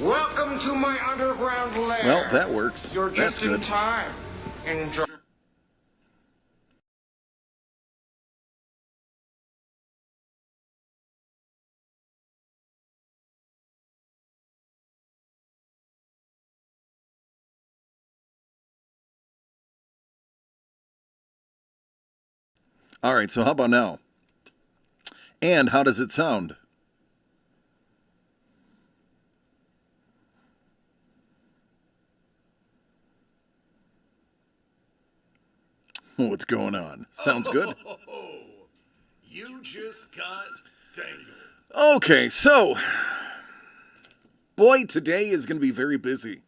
Welcome to my underground lair. Well, that works. You're That's just in good. time. Enjoy. All right, so how about now? And how does it sound? What's going on? Sounds good? You just got tangled. Okay, so, boy, today is going to be very busy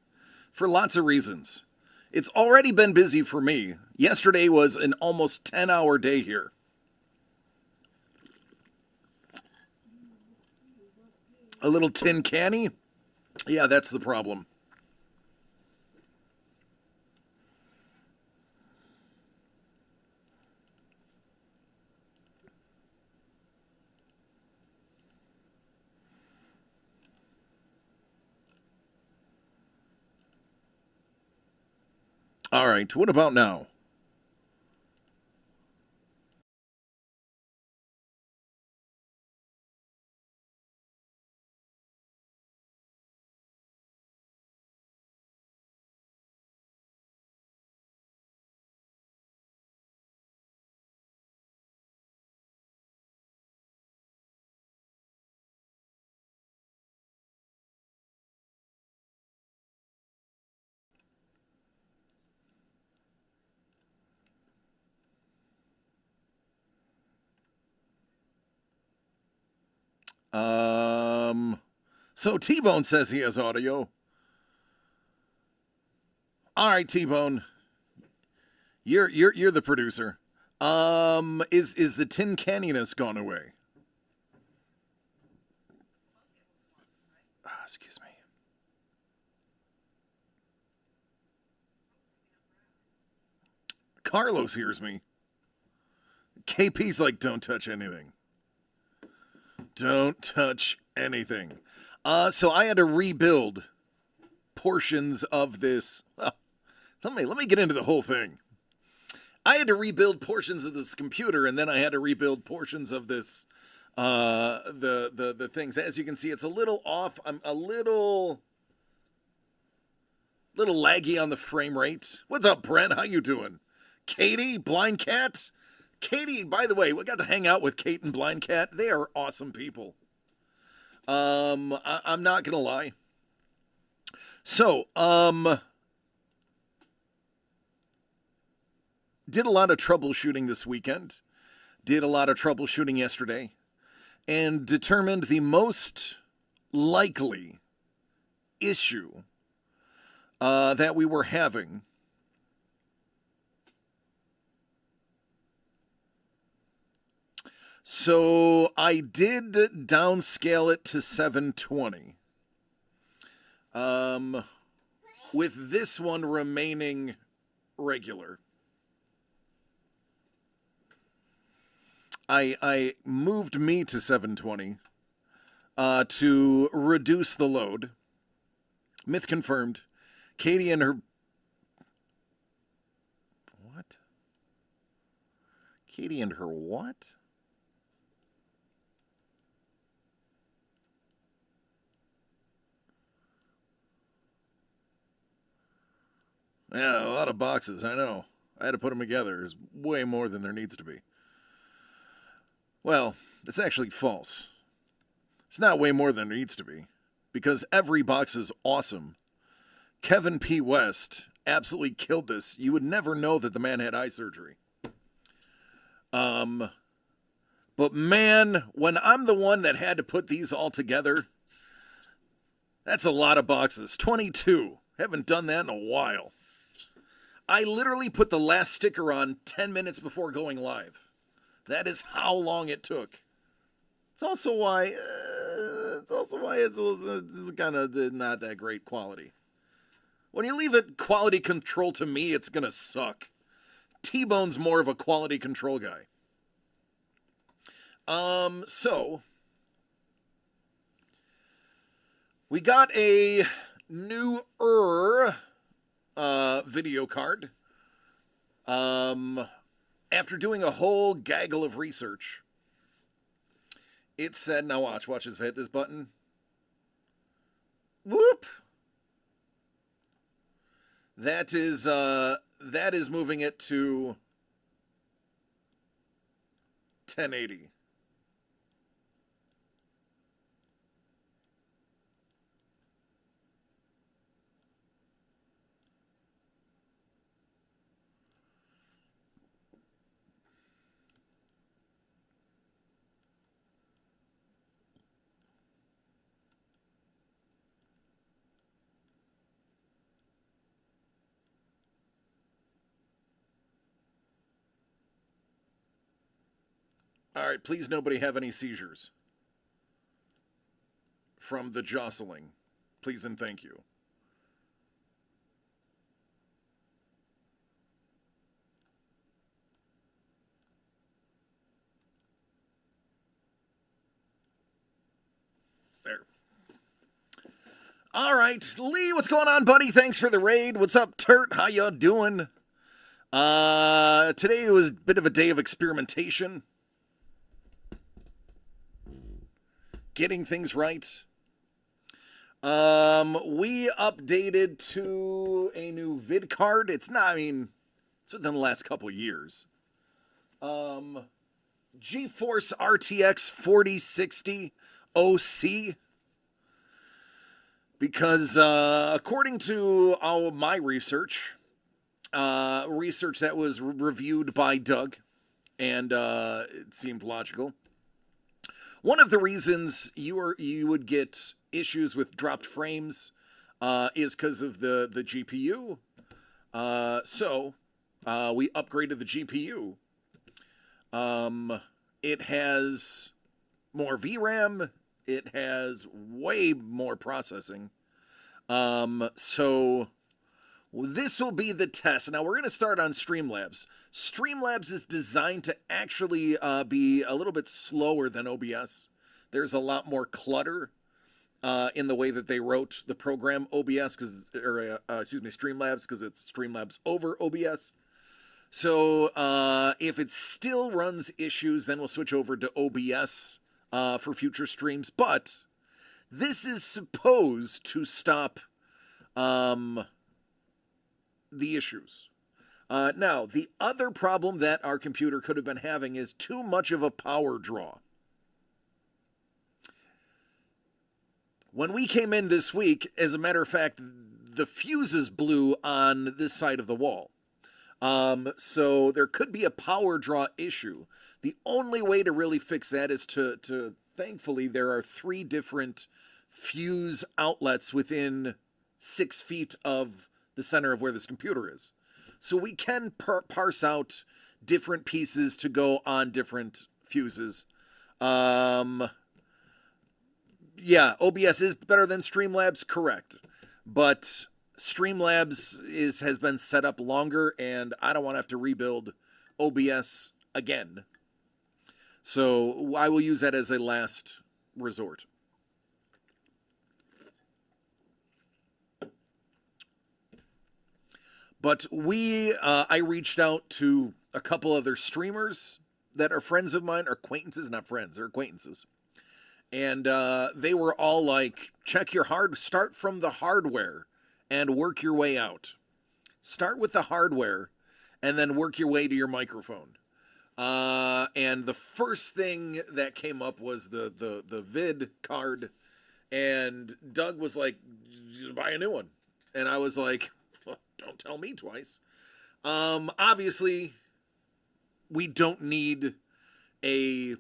for lots of reasons. It's already been busy for me. Yesterday was an almost 10-hour day here. A little tin canny? Yeah, that's the problem. All right, what about now? So T-Bone says he has audio. All right, T-Bone. You're the producer. Is the tin canniness gone away? Excuse me. Carlos hears me. KP's like, don't touch anything. Don't touch anything. So I had to rebuild portions of this. Well, let me get into the whole thing. I had to rebuild portions of this computer, and then I had to rebuild portions of this. The things. As you can see, it's a little off. I'm a little laggy on the frame rate. What's up, Brent? How you doing? Katie, Blind Cat. Katie, by the way, we got to hang out with Kate and Blind Cat. They are awesome people. I'm not gonna lie. So, did a lot of troubleshooting this weekend. Did a lot of troubleshooting yesterday, and determined the most likely issue that we were having. So I did downscale it to 720. With this one remaining regular. I moved me to 720 to reduce the load. Myth confirmed. Katie and her... What? Katie and her what? Yeah, a lot of boxes, I know. I had to put them together. There's way more than there needs to be. Well, it's actually false. It's not way more than there needs to be. Because every box is awesome. Kevin P. West absolutely killed this. You would never know that the man had eye surgery. But man, when I'm the one that had to put these all together, that's a lot of boxes. 22. Haven't done that in a while. I literally put the last sticker on 10 minutes before going live. That is how long it took. It's also why it's kind of not that great quality. When you leave it quality control to me, it's gonna suck. T-Bone's more of a quality control guy. So We got a newer video card. After doing a whole gaggle of research, it said, now watch as I hit this button. Whoop! That is moving it to 1080. All right, please nobody have any seizures from the jostling. Please and thank you. There. All right, Lee, what's going on, buddy? Thanks for the raid. What's up, Turt? How y'all doing? Today was a bit of a day of experimentation. Getting things right. We updated to a new vid card. It's not, I mean, it's within the last couple of years. GeForce RTX 4060 OC. Because according to my research, research that was reviewed by Doug, and it seemed logical. One of the reasons you would get issues with dropped frames is because of the GPU. So we upgraded the GPU. It has more VRAM. It has way more processing. So this will be the test. Now we're going to start on Streamlabs. Streamlabs is designed to actually be a little bit slower than OBS. There's a lot more clutter in the way that they wrote the program OBS, Streamlabs, because it's Streamlabs over OBS. So if it still runs issues, then we'll switch over to OBS for future streams. But this is supposed to stop the issues. Now, the other problem that our computer could have been having is too much of a power draw. When we came in this week, as a matter of fact, the fuses blew on this side of the wall. So there could be a power draw issue. The only way to really fix that is to thankfully, there are 3 different fuse outlets within 6 feet of the center of where this computer is. So we can parse out different pieces to go on different fuses. Yeah, OBS is better than Streamlabs, correct. But Streamlabs has been set up longer, and I don't want to have to rebuild OBS again. So I will use that as a last resort. But I reached out to a couple other streamers that are friends of mine, or acquaintances, not friends, they're acquaintances. And they were all like, start from the hardware and work your way out. Start with the hardware and then work your way to your microphone. And the first thing that came up was the vid card. And Doug was like, just buy a new one. And I was like, well, don't tell me twice. Obviously, we don't need a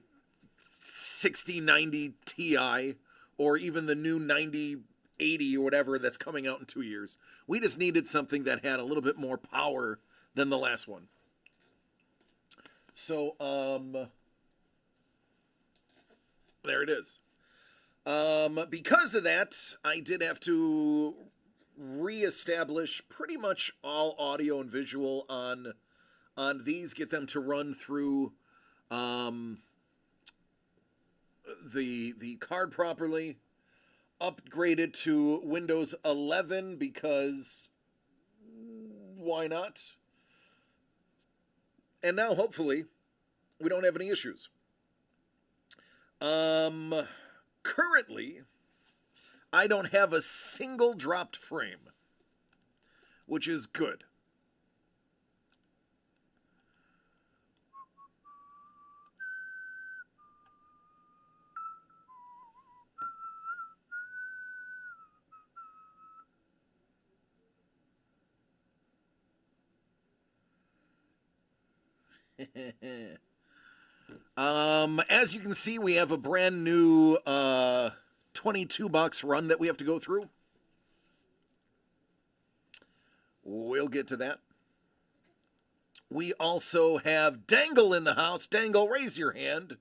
6090 Ti or even the new 9080 or whatever that's coming out in 2 years. We just needed something that had a little bit more power than the last one. So, there it is. Because of that, I did have to reestablish pretty much all audio and visual on these, get them to run through the card properly. upgraded to Windows 11 because why not? And now, hopefully, we don't have any issues. Currently, I don't have a single dropped frame, which is good. As you can see, we have a brand new 22 box run that we have to go through. We'll get to that. We also have Dangle in the house. Dangle, raise your hand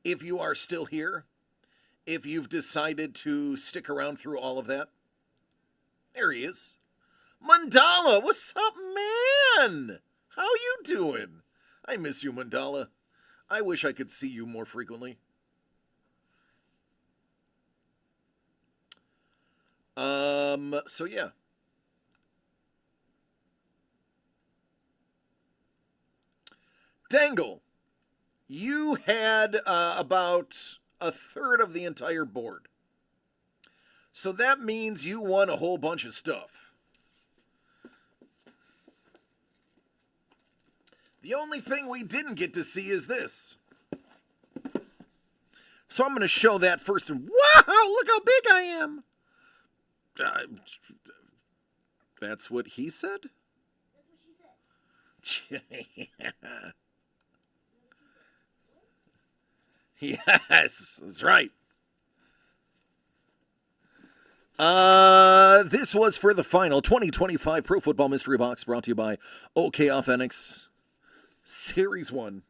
if you are still here. If you've decided to stick around through all of that. There he is. Mandala, what's up, man? How you doing? I miss you, Mandala. I wish I could see you more frequently. So yeah. Dangle, you had about a third of the entire board. So that means you won a whole bunch of stuff. The only thing we didn't get to see is this. So I'm going to show that first. And wow, look how big I am. That's what he said? That's what she said. Yes, that's right. This was for the final 2025 Pro Football Mystery Box brought to you by OK Authentics Series 1.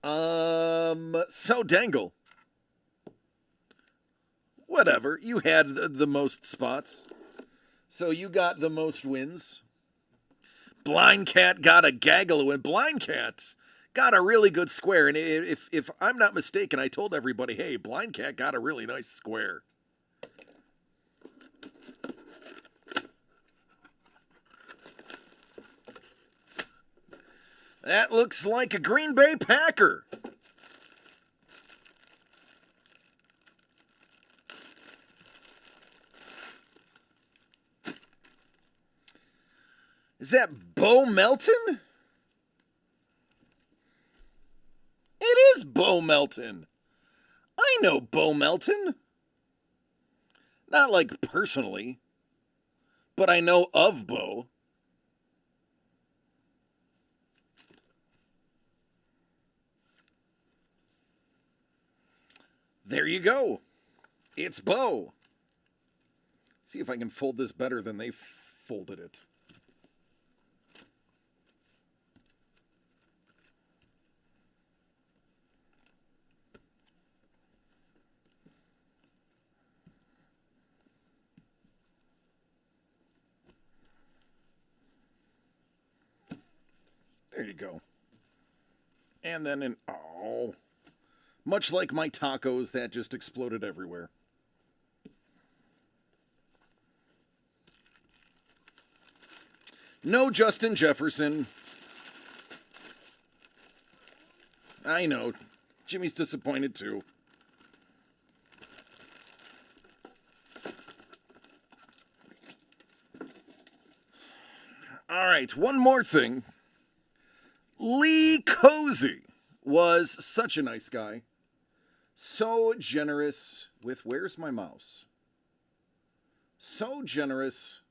So Dangle. Whatever, you had the most spots. So you got the most wins. Blind Cat got a gaggle of wins. Blind Cat got a really good square. And if I'm not mistaken, I told everybody, hey, Blind Cat got a really nice square. That looks like a Green Bay Packer. Is that Bo Melton? It is Bo Melton. I know Bo Melton. Not like personally, but I know of Bo. There you go. It's Bo. See if I can fold this better than they folded it. There you go. And then much like my tacos, that just exploded everywhere. No Justin Jefferson. I know. Jimmy's disappointed too. All right, one more thing. Lee Cozy was such a nice guy. So generous with, where's my mouse? So generous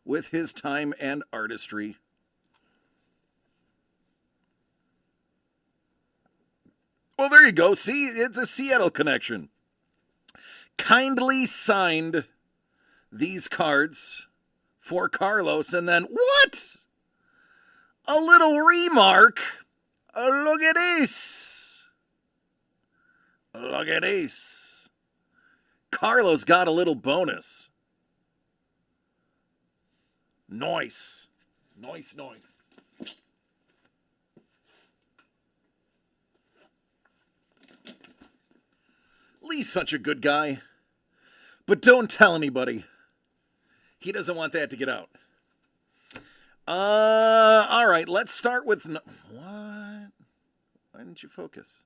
with his time and artistry. Well, there you go. See, it's a Seattle connection. Kindly signed these cards for Carlos, and then what? A little remark. Look at this. Look at this. Carlos got a little bonus. Nice. Nice, nice. Lee's such a good guy. But don't tell anybody. He doesn't want that to get out. All right, let's start with... What? Why didn't you focus?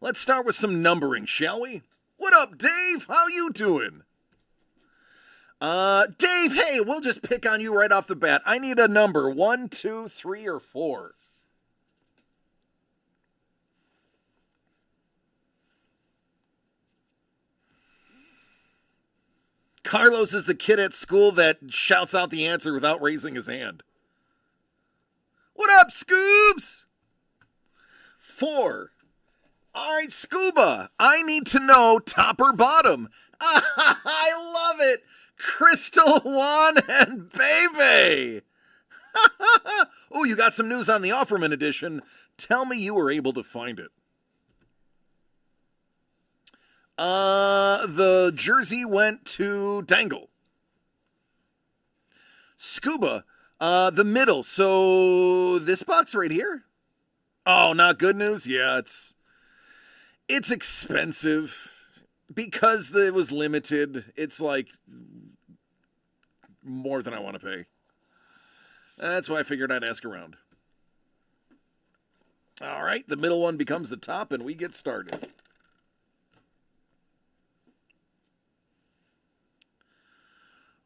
Let's start with some numbering, shall we? What up, Dave? How you doing? Dave, hey, we'll just pick on you right off the bat. I need a number, 1, 2, 3, or 4. Carlos is the kid at school that shouts out the answer without raising his hand. What up, Scoobs? 4. All right, Scuba, I need to know top or bottom. I love it. Crystal, Juan, and Bebe. Oh, you got some news on the Offerman edition. Tell me you were able to find it. The jersey went to Dangle. Scuba, the middle. So this box right here? Oh, not good news? Yeah, it's expensive because it was limited. It's like more than I want to pay. That's why I figured I'd ask around. All right, the middle one becomes the top and we get started.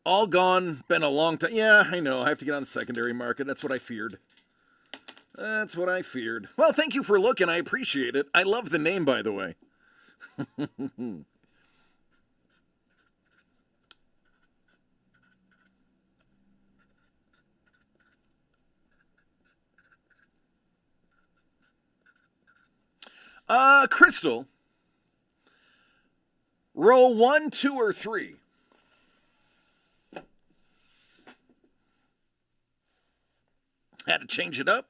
All gone, been a long time. Yeah, I know, I have to get on the secondary market. That's what I feared. That's what I feared. Well, thank you for looking. I appreciate it. I love the name, by the way. Crystal. Row 1, 2, or 3? Had to change it up?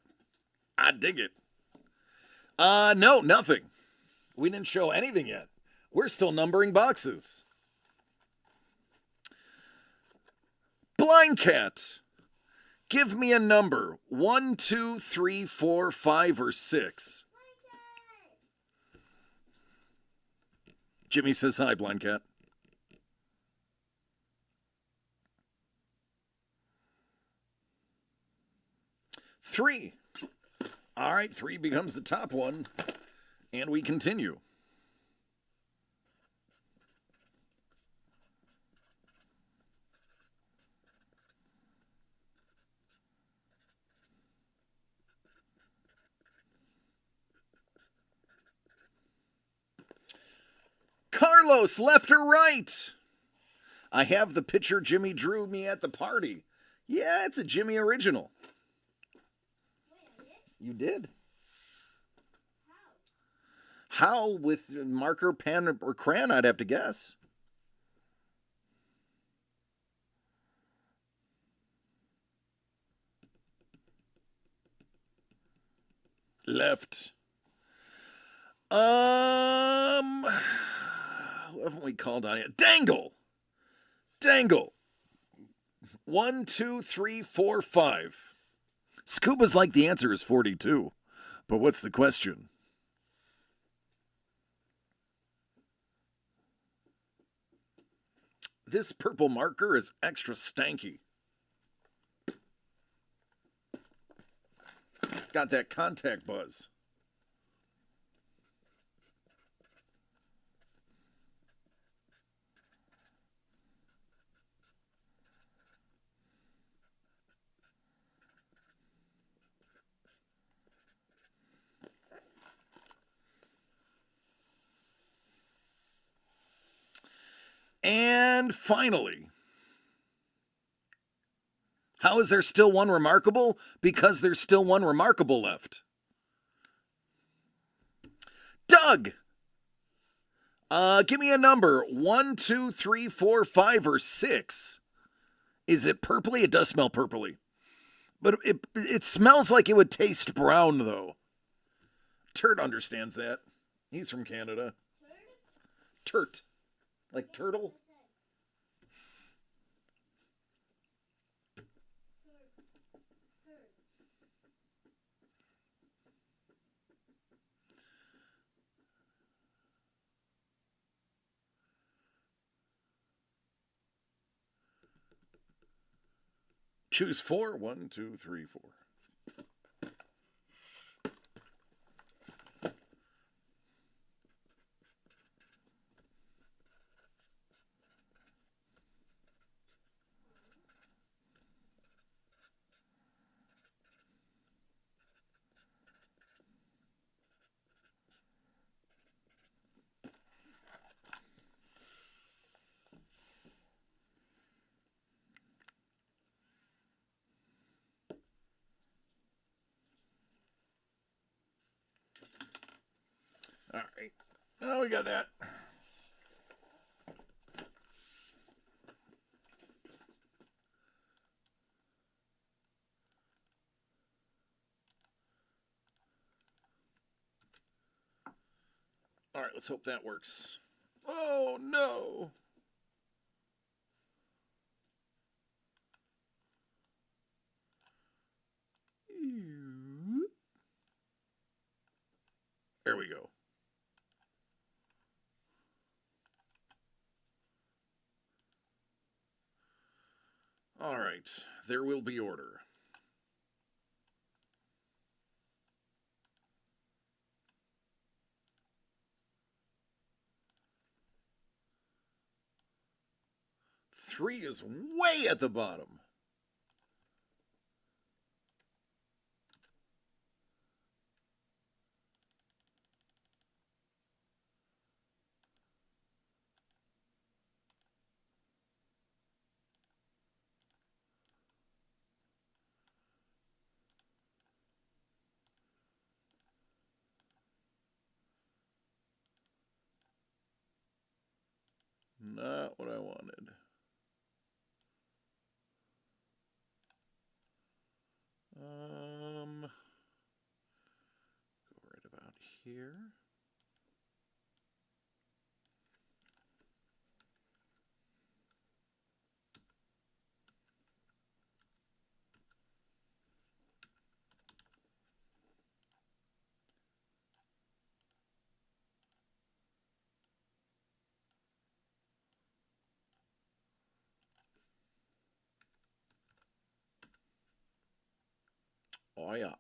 I dig it. No, nothing. We didn't show anything yet. We're still numbering boxes. Blind Cat. Give me a number. 1, 2, 3, 4, 5, or 6. Jimmy says hi, Blind Cat. 3. All right, 3 becomes the top one, and we continue. Carlos, left or right? I have the picture Jimmy drew me at the party. Yeah, it's a Jimmy original. You did. How? With marker, pen, or crayon, I'd have to guess. Left. Who haven't we called on yet? Dangle. Dangle. 1, 2, 3, 4, 5. Scuba's like the answer is 42. But what's the question? This purple marker is extra stanky. Got that contact buzz. And finally, how is there still one remarkable? Because there's still one remarkable left. Doug, give me a number. 1, 2, 3, 4, 5, or 6. Is it purpley? It does smell purpley. But it smells like it would taste brown, though. Turt understands that. He's from Canada. Turt. Like turtle? Choose 4. 1, 2, 3, 4. All right. Oh, we got that. All right, let's hope that works. Oh, no. There we go. All right, there will be order. Three is way at the bottom. Not what I wanted. Go right about here. Oh, yeah.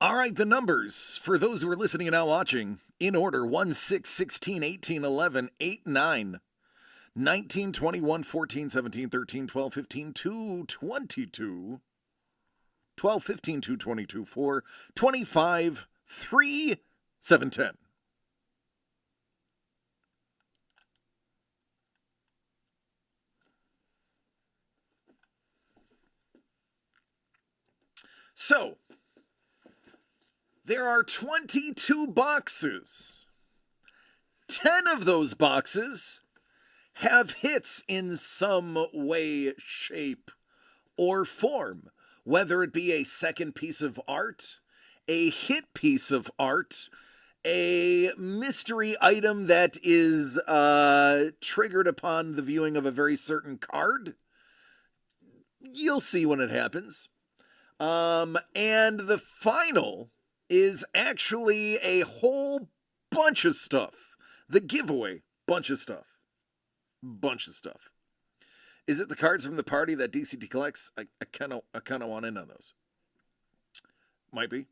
All right, the numbers for those who are listening and now watching in order 1, 6, 16, 18, 11, 8, 9, 19, 21, 14, 17, 13, 12, 15, 2, 22, 12, 15, 2, 22, 4, 25, 3, 7, 10. So, there are 22 boxes. 10 of those boxes have hits in some way, shape, or form, whether it be a second piece of art, a hit piece of art, a mystery item that is triggered upon the viewing of a very certain card. You'll see when it happens. And the final is actually a whole bunch of stuff. The giveaway, bunch of stuff. Bunch of stuff. Is it the cards from the party that DCT collects? I kind of want in on those. Might be.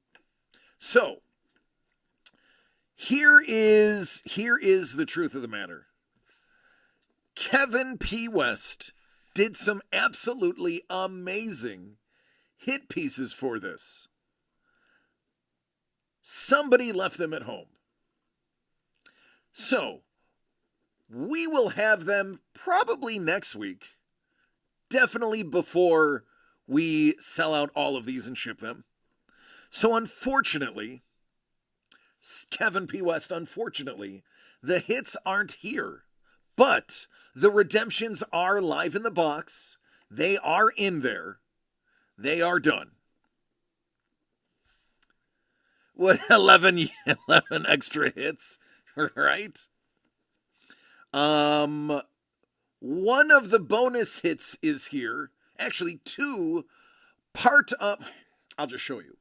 So, here is the truth of the matter. Kevin P. West did some absolutely amazing hit pieces for this. Somebody left them at home. So, we will have them probably next week. Definitely before we sell out all of these and ship them. So unfortunately, Kevin P. West, unfortunately, the hits aren't here. But the redemptions are live in the box. They are in there. They are done. What, 11 extra hits, right? One of the bonus hits is here. Actually, two. Part of... I'll just show you.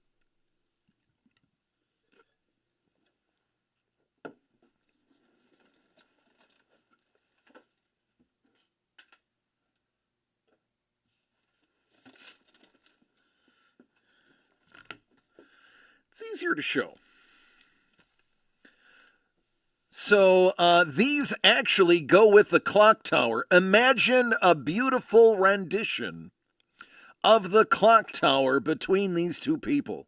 easier to show. So these actually go with the clock tower. Imagine a beautiful rendition of the clock tower between these two people.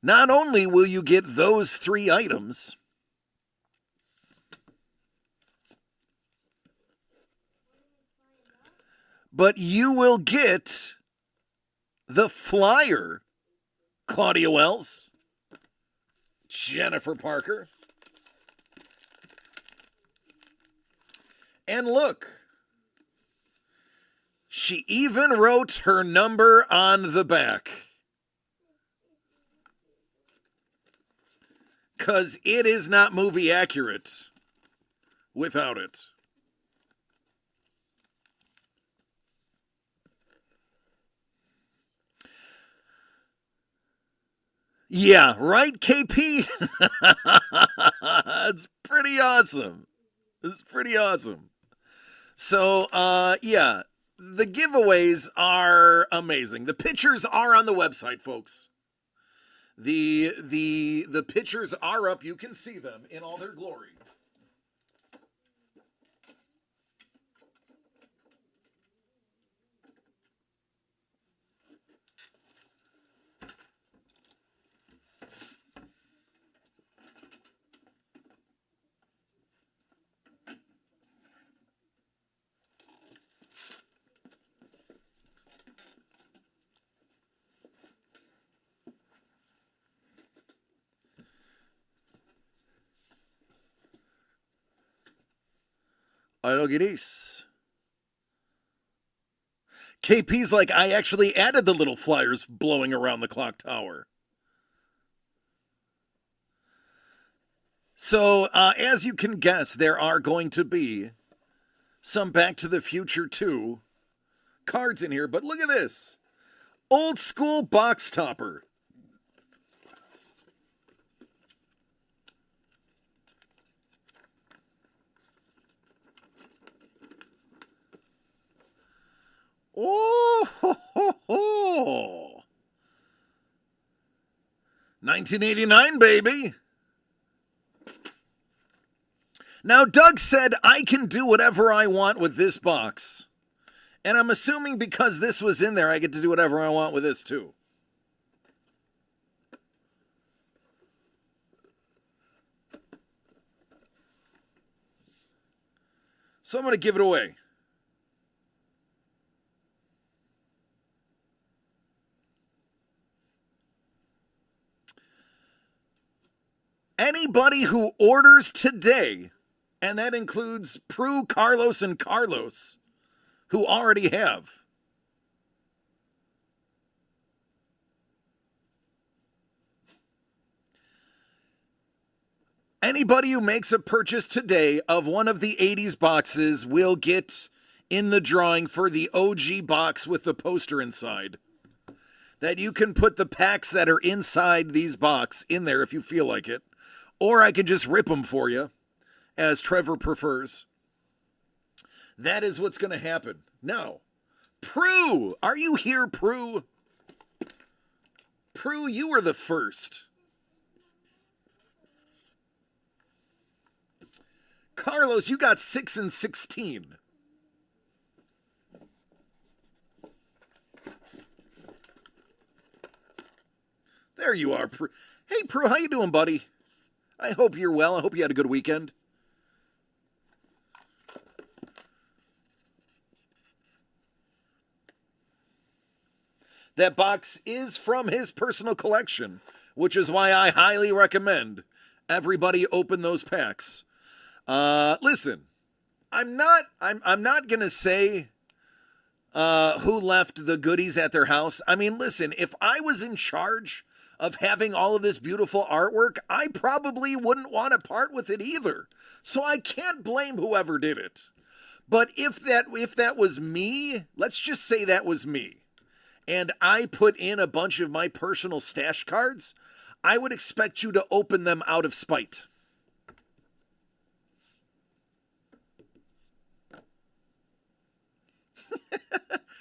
Not only will you get those 3 items, but you will get the flyer, Claudia Wells, Jennifer Parker. And look, she even wrote her number on the back. 'Cause it is not movie accurate without it. Yeah, right, KP? It's pretty awesome. It's pretty awesome. So, yeah, the giveaways are amazing. The pictures are on the website, folks. The pictures are up. You can see them in all their glory. Look at this. KP's like, I actually added the little flyers blowing around the clock tower. So, as you can guess, there are going to be some Back to the Future 2 cards in here. But look at this. Old school box topper. Oh, ho, ho, ho. 1989, baby. Now, Doug said, I can do whatever I want with this box. And I'm assuming because this was in there, I get to do whatever I want with this, too. So I'm going to give it away. Anybody who orders today, and that includes Prue, Carlos, and Carlos, who already have. Anybody who makes a purchase today of one of the 80s boxes will get in the drawing for the OG box with the poster inside. That you can put the packs that are inside these boxes in there if you feel like it. Or I can just rip them for you, as Trevor prefers. That is what's going to happen. Now, Prue, are you here, Prue? Prue, you were the first. Carlos, you got 6 and 16. There you are, Prue. Hey, Prue, how you doing, buddy? I hope you're well. I hope you had a good weekend. That box is from his personal collection, which is why I highly recommend everybody open those packs. Listen, I'm not gonna say who left the goodies at their house. I mean, listen, if I was in charge of having all of this beautiful artwork, I probably wouldn't want to part with it either. So I can't blame whoever did it. But if that was me, let's just say that was me, and I put in a bunch of my personal stash cards, I would expect you to open them out of spite.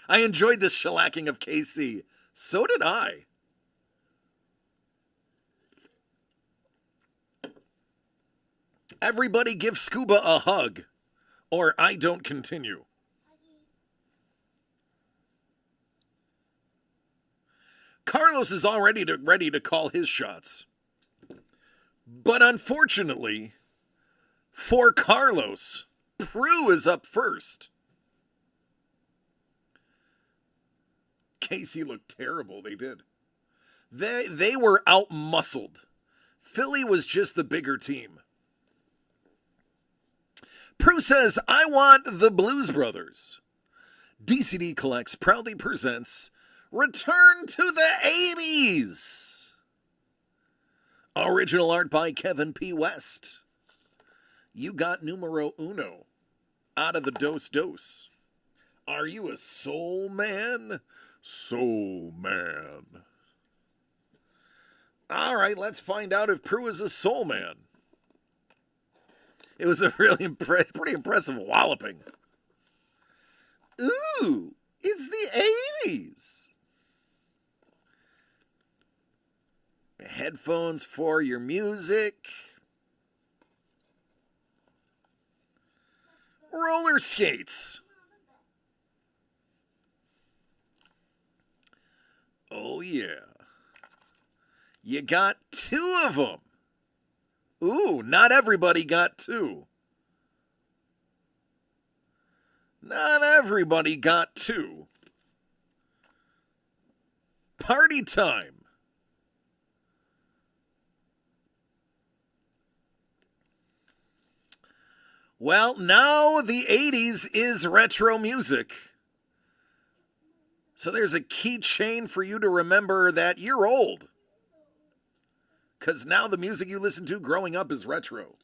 I enjoyed the shellacking of KC. So did I. Everybody give Scuba a hug, or I don't continue. Carlos is already ready to call his shots. But unfortunately, for Carlos, Prue is up first. Casey looked terrible, they did. They were out-muscled. Philly was just the bigger team. Prue says, I want the Blues Brothers. DCD Collects proudly presents Return to the 80s. Original art by Kevin P. West. You got numero uno out of the Dos Dos. Are you a soul man? Soul man. All right, let's find out if Prue is a soul man. It was a really pretty impressive walloping. Ooh, it's the 80s. Headphones for your music. Roller skates. Oh, yeah. You got two of them. Ooh, not everybody got two. Not everybody got two. Party time. Well, now the 80s is retro music. So there's a keychain for you to remember that you're old. Because now the music you listen to growing up is retro.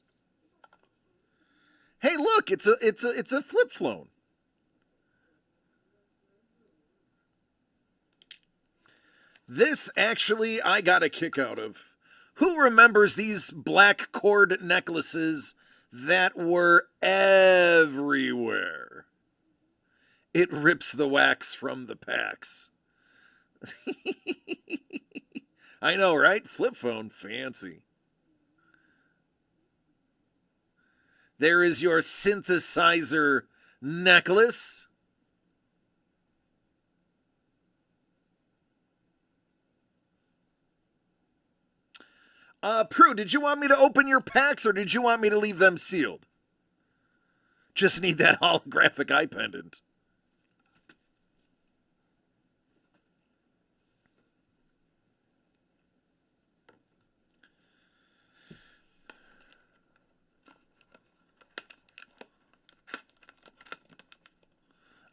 Hey, look, it's a flip phone. This actually I got a kick out of. Who remembers these black cord necklaces that were everywhere? It rips the wax from the packs. I know, right? Flip phone, fancy. There is your synthesizer necklace. Prue, did you want me to open your packs or did you want me to leave them sealed? Just need that holographic eye pendant.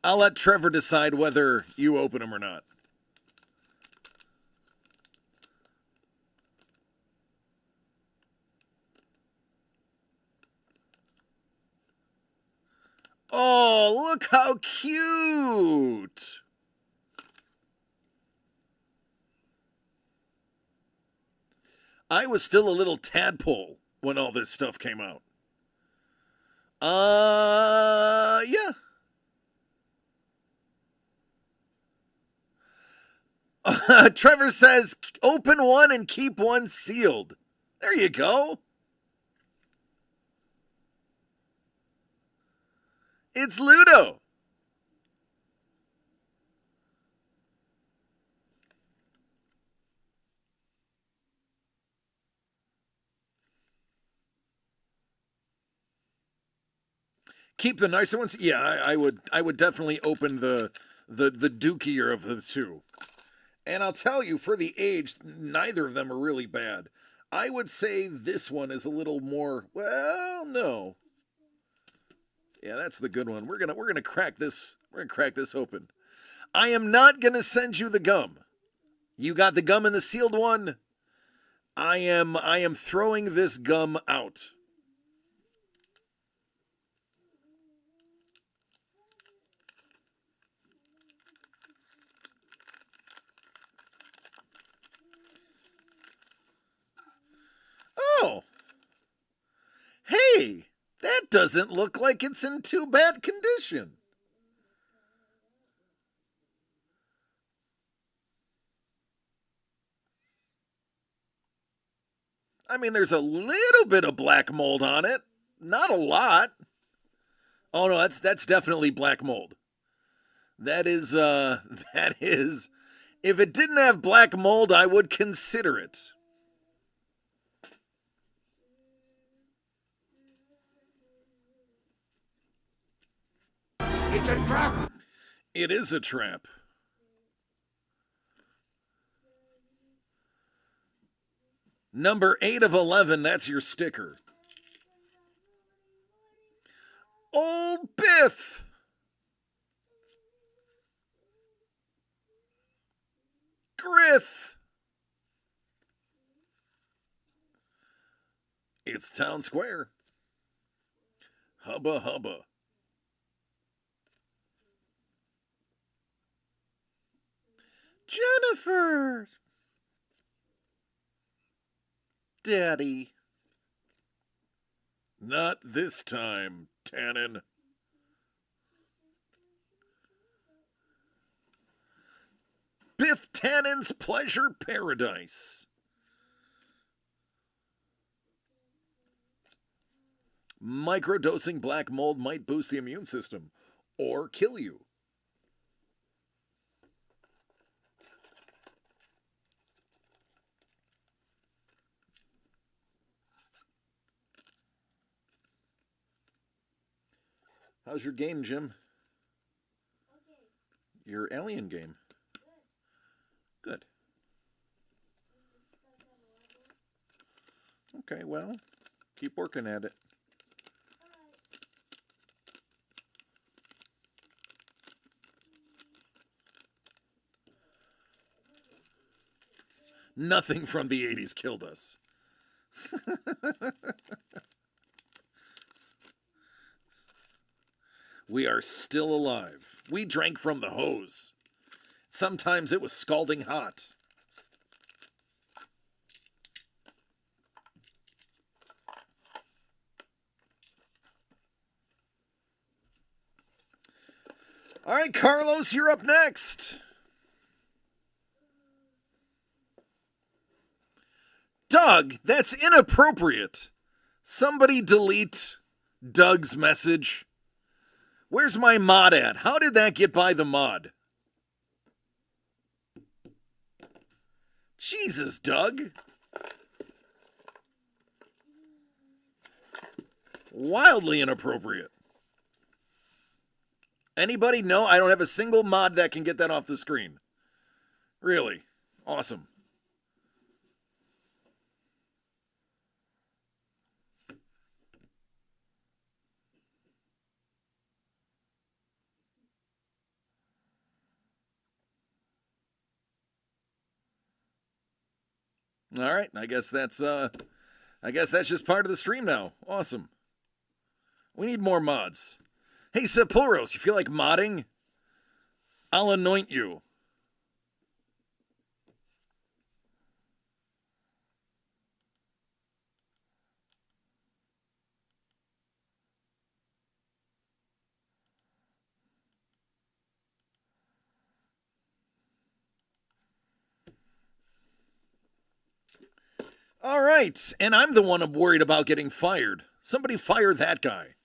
I'll let Trevor decide whether you open them or not. Oh, look how cute! I was still a little tadpole when all this stuff came out. Yeah. Trevor says, open one and keep one sealed. There you go. It's Ludo. Keep the nicer ones. Yeah, I would definitely open the dookier of the two. And I'll tell you, for the age, neither of them are really bad. I would say this one is a little more, well, no. Yeah, that's the good one. We're gonna crack this. We're gonna crack this open. I am not gonna send you the gum. You got the gum in the sealed one. I am throwing this gum out. Oh. Hey, that doesn't look like it's in too bad condition. I mean, there's a little bit of black mold on it. Not a lot. Oh no, that's definitely black mold. That is that is, if it didn't have black mold, I would consider it. It's a trap. It is a trap. Number 8 of 11, that's your sticker. Old Biff. Griff. It's Town Square. Hubba hubba. Jennifer. Daddy. Not this time, Tannen. Biff Tannen's Pleasure Paradise. Microdosing black mold might boost the immune system or kill you. How's your game, Jim? Your alien game? Good. Okay, well, keep working at it. Nothing from the 80s killed us. We are still alive. We drank from the hose. Sometimes it was scalding hot. All right, Carlos, you're up next. Doug, that's inappropriate. Somebody delete Doug's message. Where's my mod at? How did that get by the mod? Jesus, Doug. Wildly inappropriate. Anybody? No, I don't have a single mod that can get that off the screen. Really? Awesome. All right, I guess that's just part of the stream now. Awesome. We need more mods. Hey, Sepulros, you feel like modding? I'll anoint you. All right, and I'm the one I'm worried about getting fired. Somebody fire that guy.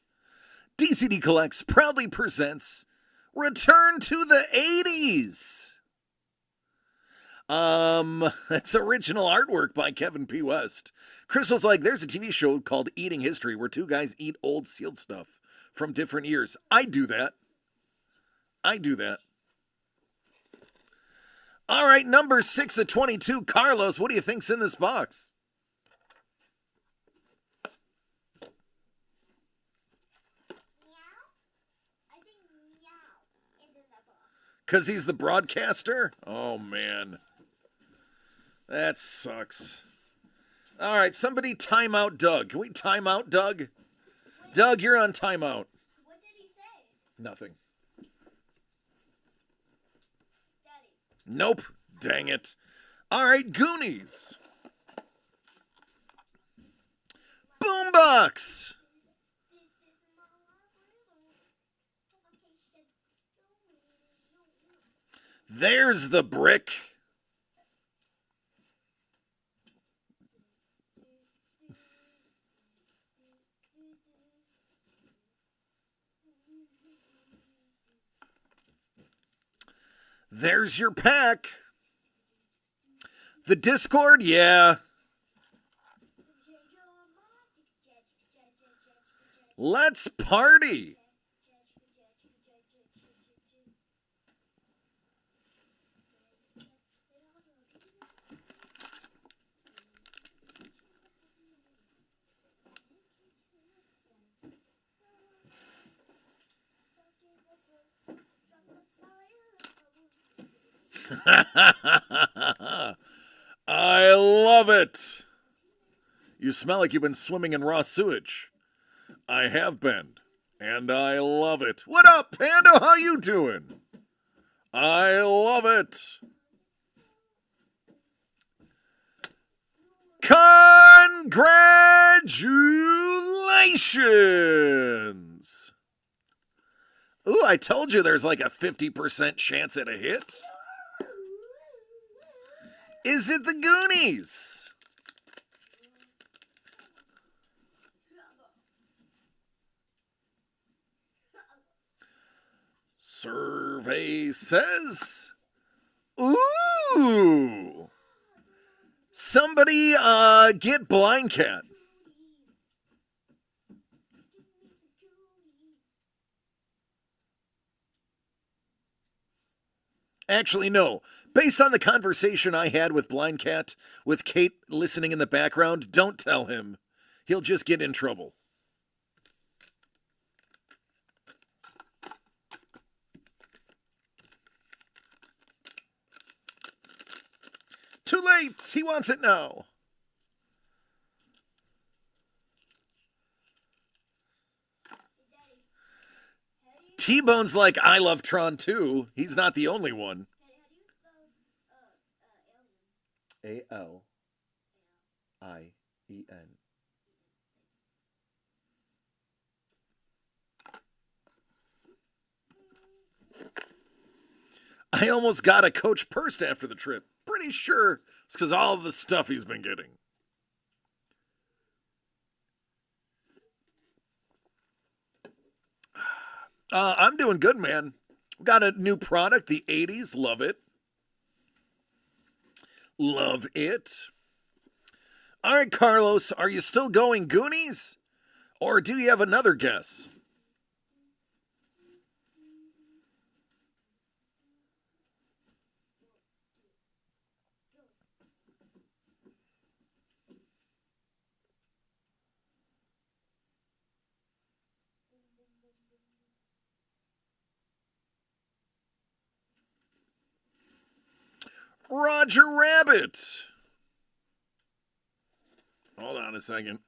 DCD Collects proudly presents Return to the 80s. That's original artwork by Kevin P. West. Crystal's like, there's a TV show called Eating History where two guys eat old sealed stuff from different years. I do that. All right, number 6 of 22, Carlos, what do you think's in this box? Because he's the broadcaster? Oh, man. That sucks. All right, somebody time out Doug. Can we time out Doug? Doug, you're on timeout. What did he say? Nothing. Daddy. Nope. Dang it. All right, Goonies. Boombox. There's the brick. There's your pack. The Discord, yeah. Let's party. I love it. You smell like you've been swimming in raw sewage. I have been, and I love it. What up, Panda? How you doing? I love it. Congratulations. Ooh, I told you there's like a 50% chance at a hit. Is it the Goonies? Survey says, ooh, somebody get Blind Cat. Actually, no. Based on the conversation I had with Blind Cat, with Kate listening in the background, don't tell him. He'll just get in trouble. Too late! He wants it now. T-Bone's like, I love Tron too. He's not the only one. A-L-I-E-N. I almost got a Coach Purst after the trip. Pretty sure it's because all of the stuff he's been getting. I'm doing good, man. Got a new product, the 80s. Love it. Love it. All right, Carlos, are you still going Goonies? Or do you have another guess? Roger Rabbit. Hold on a second.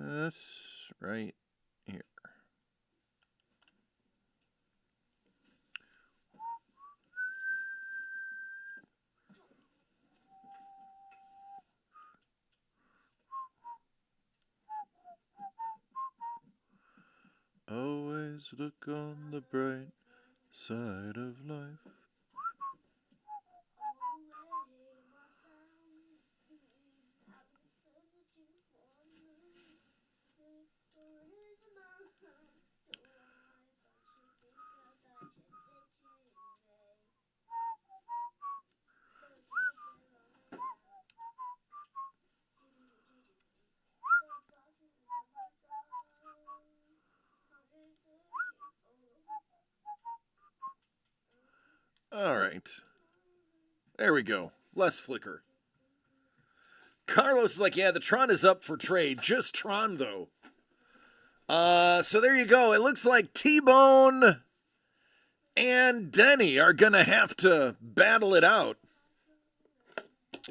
That's right here. Always look on the bright side of life. All right. There we go. Less flicker. Carlos is like, yeah, the Tron is up for trade. Just Tron, though. So there you go. It looks like T-Bone and Denny are going to have to battle it out.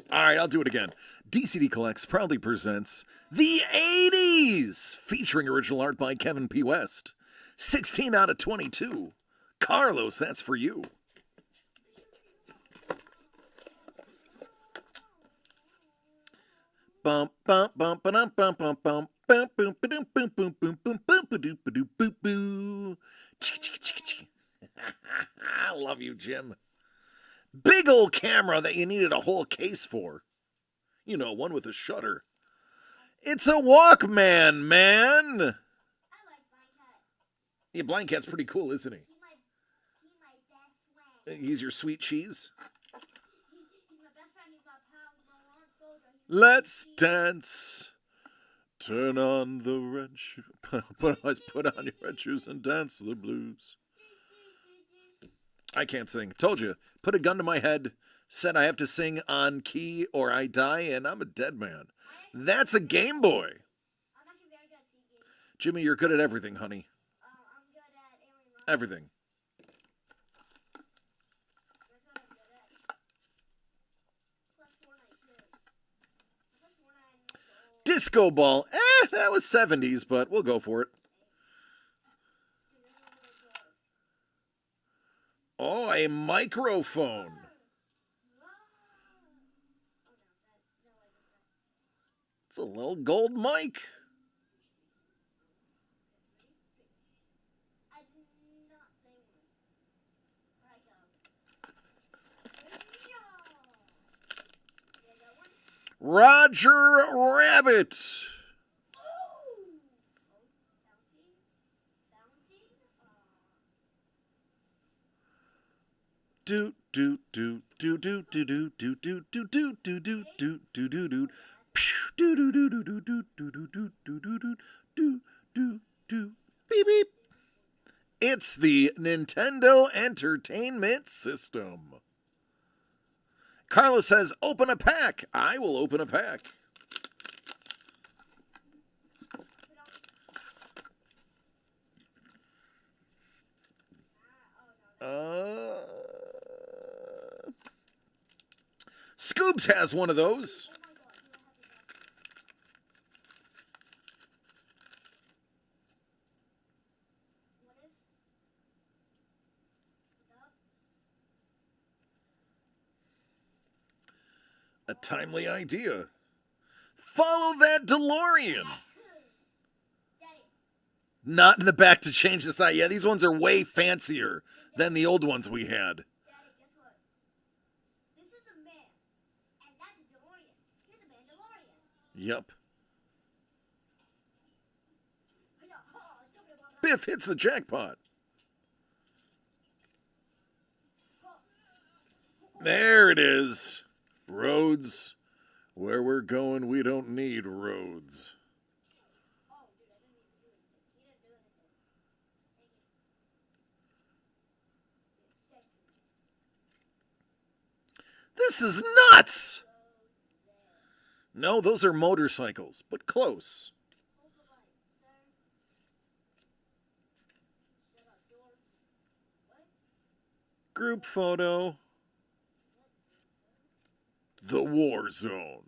All right, I'll do it again. DCD Collects proudly presents The 80s, featuring original art by Kevin P. West. 16 out of 22. Carlos, that's for you. Bump bump bump bump bump bump bump bump boom boom boom boom boom boom boom boom boom boom boom. I love you, Jim. Big old camera that you needed a whole case for. You know, one with a shutter. It's a Walkman, man. Yeah, Blind Cat's pretty cool, isn't he? He my best friend. He's your sweet cheese. He's my best friend. He's my pal. He's my lawn soldier. Let's dance. Turn on the red shoes. Put on your red shoes and dance the blues. I can't sing. Told you. Put a gun to my head. Said I have to sing on key or I die and I'm a dead man. That's a Game Boy. I'm actually very good at singing. Jimmy, you're good at everything, honey. I'm good at Alien Rock. Everything. That's what I'm good at. Plus Fortnite too. Plus Fortnite. Disco Ball. That was 70s, but we'll go for it. Oh, a microphone. It's a little gold mic. I did not say one. Alright, go. Yeah, that one. Roger Rabbit. Do do do do do do do do do do do do do do do do do. Do do do do do do do do do do do do do do. Beep beep. It's the Nintendo Entertainment System. Carlos says, "Open a pack." I will open a pack. Scoops has one of those. A timely idea. Follow that DeLorean. Not in the back to change the side. Yeah, these ones are way fancier than the old ones we had. Daddy, guess what? This is a man, and that's a DeLorean. Here's a Mandalorian. Yep. Biff hits the jackpot. There it is. Roads. Where we're going, we don't need roads. This is nuts! No, those are motorcycles, but close. Group photo. The War Zone.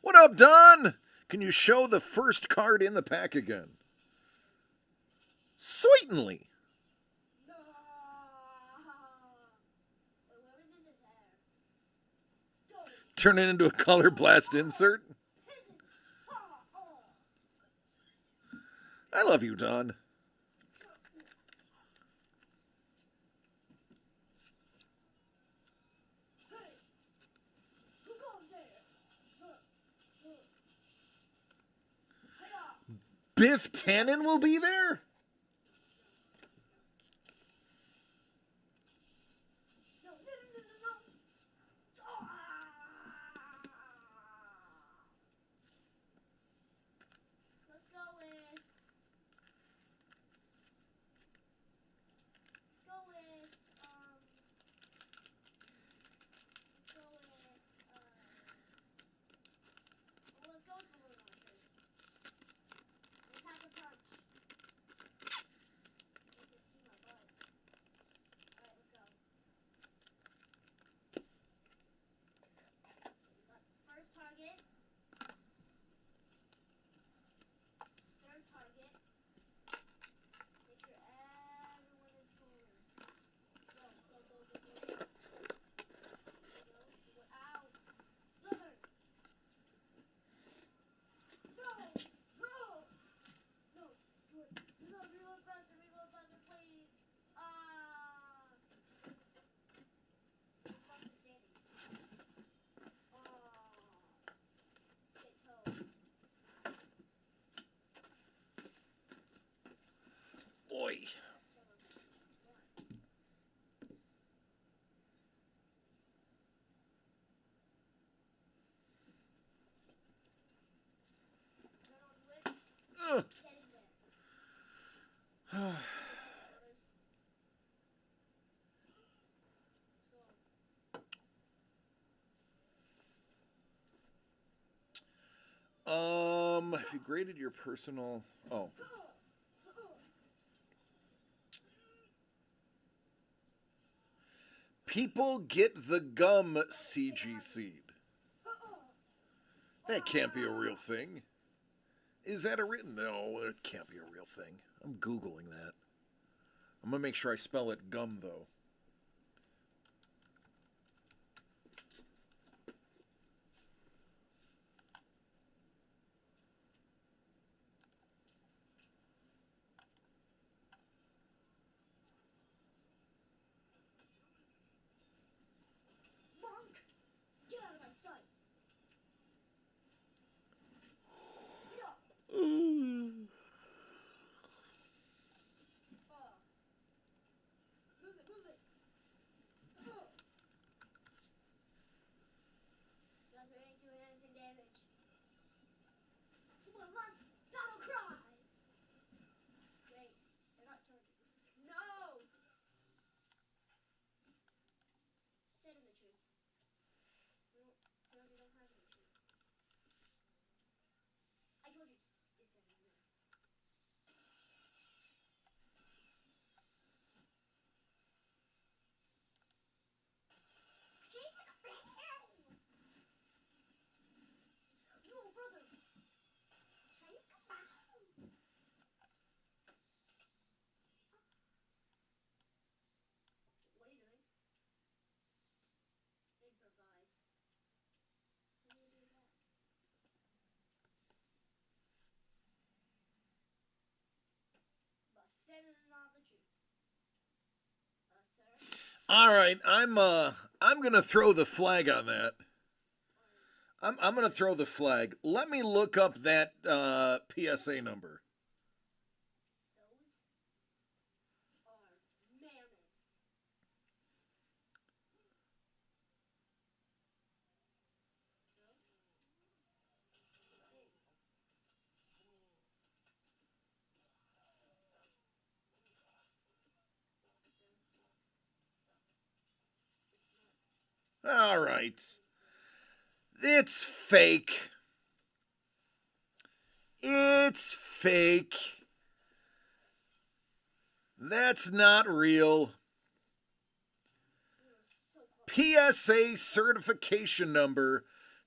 What up, Don? Can you show the first card in the pack again? Certainly. Turn it into a color blast insert. I love you, Don. Biff Tannen will be there? If you graded your personal... Oh. People get the gum CG seed. That can't be a real thing. Is that a written? No, it can't be a real thing. I'm Googling that. I'm going to make sure I spell it gum, though. Monk! Get out of my sight! Move it, move it! Guys, we ain't doing anything damage. It's one last battle cry! Wait, they're not charging. No! Send in the troops. We don't have any troops. I told you to send in there. No, brother! Shake What are you doing? Improvise. How do you do that? But send in all the troops. Sir? All right, I'm going to throw the flag on that. I'm going to throw the flag. Let me look up that PSA number. Those are mammoths. All right. It's fake. It's fake. That's not real. PSA certification number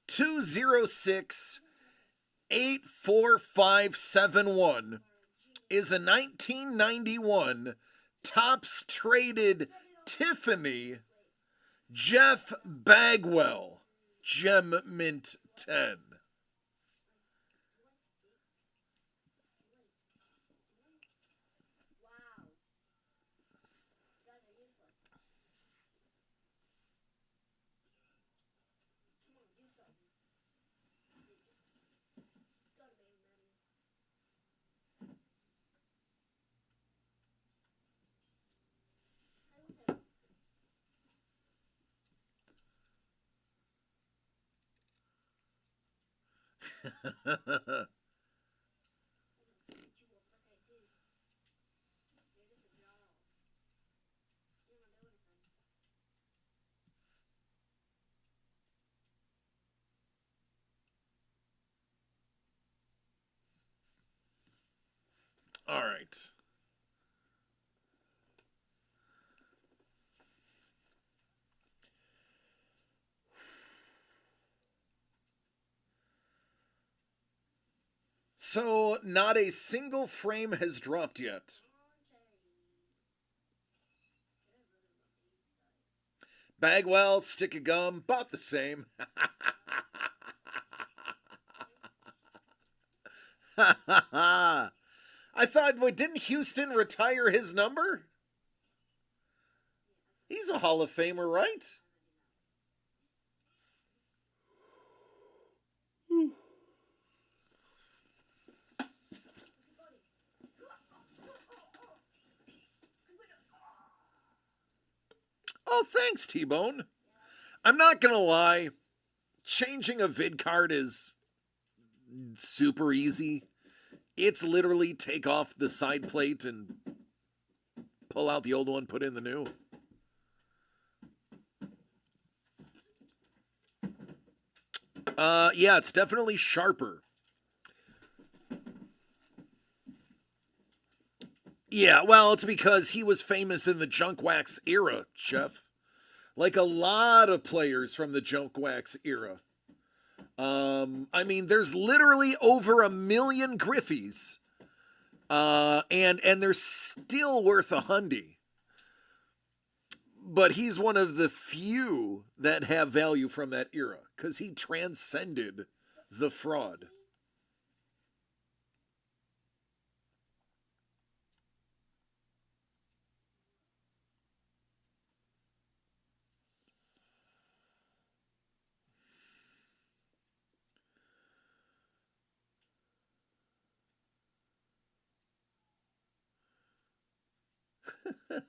206-84571 is a 1991 Topps traded Tiffany Jeff Bagwell Gem Mint 10. Wow. You guys are useless. Come on, do something. Dude, just go to main menu. I will say. All right. So, not a single frame has dropped yet. Bagwell, stick of gum, about the same. I thought, wait, didn't Houston retire his number? He's a Hall of Famer, right? Oh, thanks, T-Bone. I'm not gonna lie. Changing a vid card is super easy. It's literally take off the side plate and pull out the old one, put in the new. Yeah, it's definitely sharper. Yeah, well, it's because he was famous in the Junk Wax era, Chef. Like a lot of players from the Junk Wax era. I mean, there's literally over 1 million Griffies. And they're still worth a hundy. But he's one of the few that have value from that era because he transcended the fraud. Send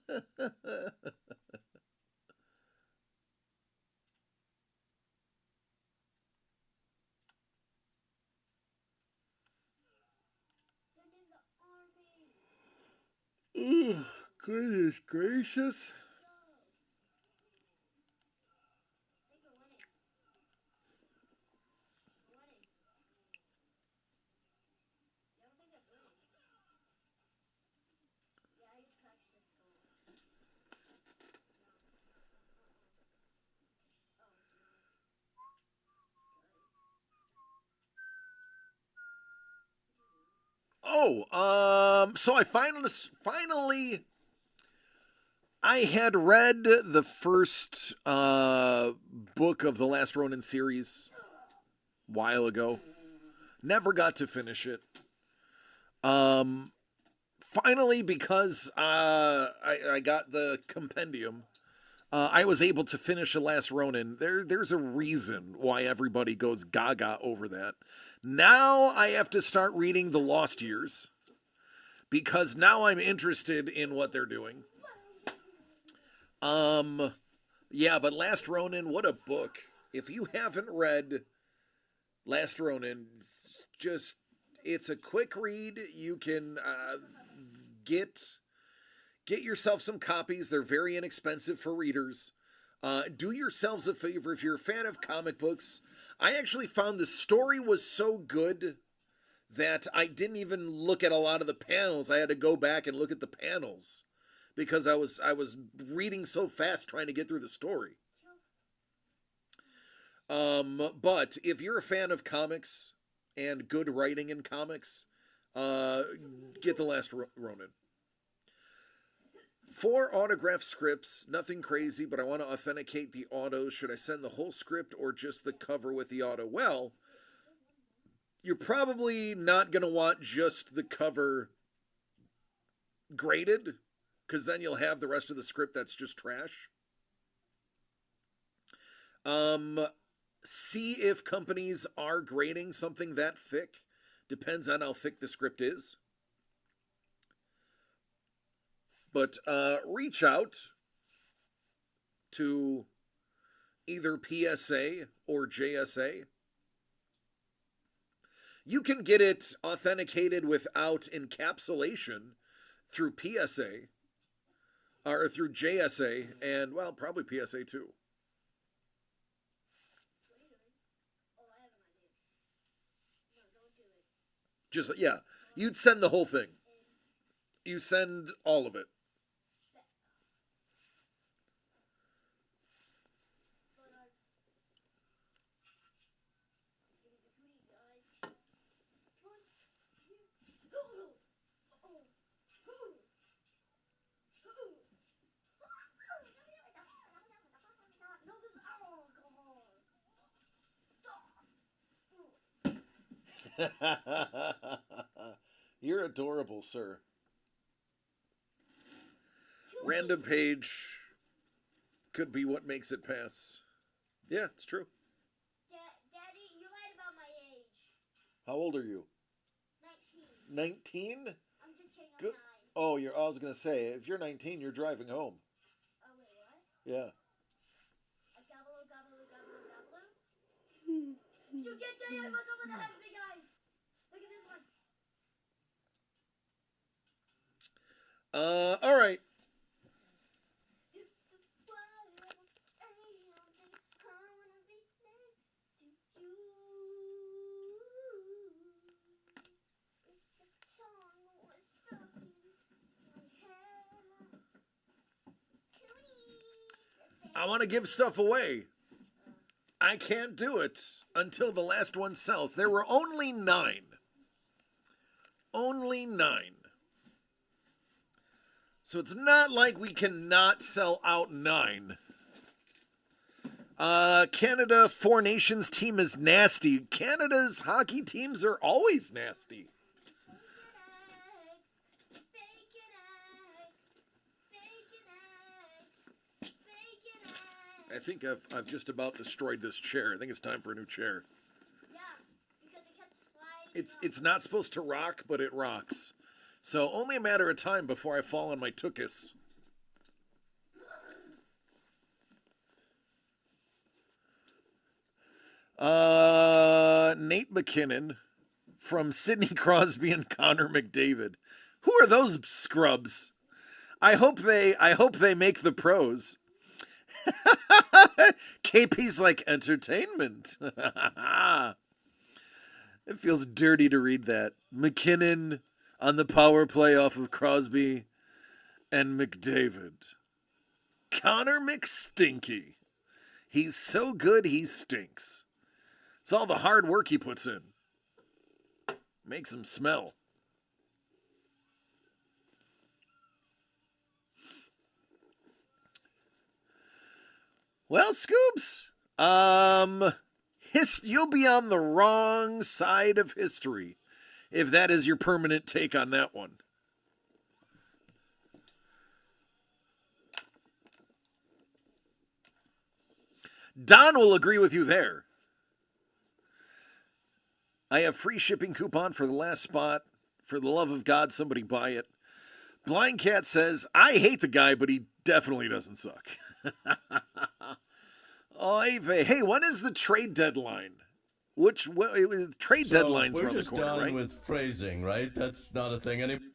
in the army. Ugh, goodness gracious. I think we're winning. We're winning. You don't think that's winning? Yeah, I just cracked his skull. No. Oh, it's not. Oh, so I finally I had read the first book of the Last Ronin series a while ago. Never got to finish it. Finally, because I got the compendium, I was able to finish the Last Ronin. There's a reason why everybody goes gaga over that. Now I have to start reading the Lost Years because now I'm interested in what they're doing. Yeah, but Last Ronin, what a book. If you haven't read Last Ronin, it's a quick read. You can get yourself some copies. They're very inexpensive for readers. Do yourselves a favor if you're a fan of comic books. I actually found the story was so good that I didn't even look at a lot of the panels. I had to go back and look at the panels because I was reading so fast trying to get through the story. But if you're a fan of comics and good writing in comics, get The Last Ronin. 4 autograph scripts, nothing crazy, but I want to authenticate the autos. Should I send the whole script or just the cover with the auto? Well, you're probably not going to want just the cover graded, because then you'll have the rest of the script that's just trash. See if companies are grading something that thick. Depends on how thick the script is. But reach out to either PSA or JSA. You can get it authenticated without encapsulation through PSA or through JSA and, well, probably PSA too. Oh, I have an idea. No, don't do it. Just, yeah, you'd send the whole thing. You send all of it. No, this is alcohol. You're adorable, sir. Random page could be what makes it pass. Yeah, it's true. Daddy, you lied about my age. How old are you? 19. 19? I'm just kidding, I'm Good. 9. Oh, I was going to say, if you're 19, you're driving home. Oh, wait, what? Yeah. A gobble, gobble, gobble, gobble. You can't tell me what's up with the has big eyes. Look at this one. All right. I want to give stuff away. I can't do it until the last one sells. There were only 9. Only 9. So it's not like we cannot sell out 9. Canada Four Nations team is nasty. Canada's hockey teams are always nasty. I think I've just about destroyed this chair. I think it's time for a new chair. Yeah, because it kept sliding. It's not supposed to rock, but it rocks. So only a matter of time before I fall on my tuchus. Nate McKinnon from Sidney Crosby and Connor McDavid. Who are those scrubs? I hope they make the pros. KP's like entertainment. It feels dirty to read that. McKinnon on the power play off of Crosby and McDavid. Connor McStinky. He's so good he stinks. It's all the hard work he puts in. Makes him smell. Well, Scoops, you'll be on the wrong side of history if that is your permanent take on that one. Don will agree with you there. I have free shipping coupon for the last spot. For the love of God, somebody buy it. Blind Cat says, I hate the guy, but he definitely doesn't suck. Hey, when is the trade deadline? Trade deadlines around the corner, right? We're just done with phrasing, right? That's not a thing anymore.